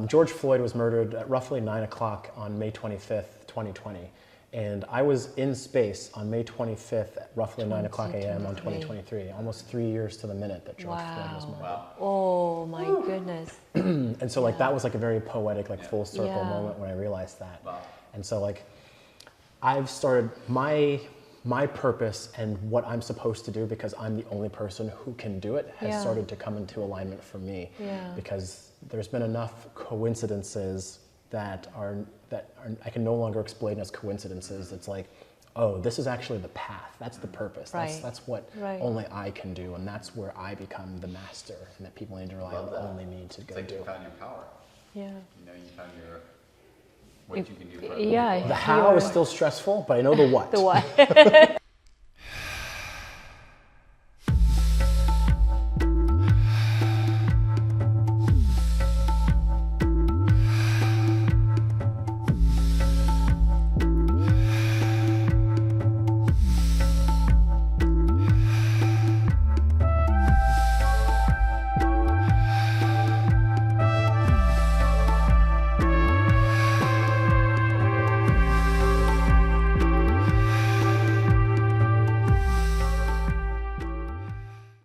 George Floyd was murdered at roughly 9 o'clock on May 25th, 2020. And I was in space on May 25th at roughly 9 o'clock a.m. on 2023, almost 3 years to the minute that George Floyd was murdered. Oh my goodness. And so like that was like a very poetic, like full circle moment when I realized that. And so like I've started my purpose and what I'm supposed to do, because I'm the only person who can do it, has started to come into alignment for me. Because there's been enough coincidences I can no longer explain as coincidences. It's like, oh, this is actually the path. That's the purpose. Right. That's what Right. only I can do, and that's where I become the master, and that people need to rely on only me to It's go like do. you found your power. Yeah. You know, you found what you can do for other Yeah. people. The how is still stressful, but I know the what. The what?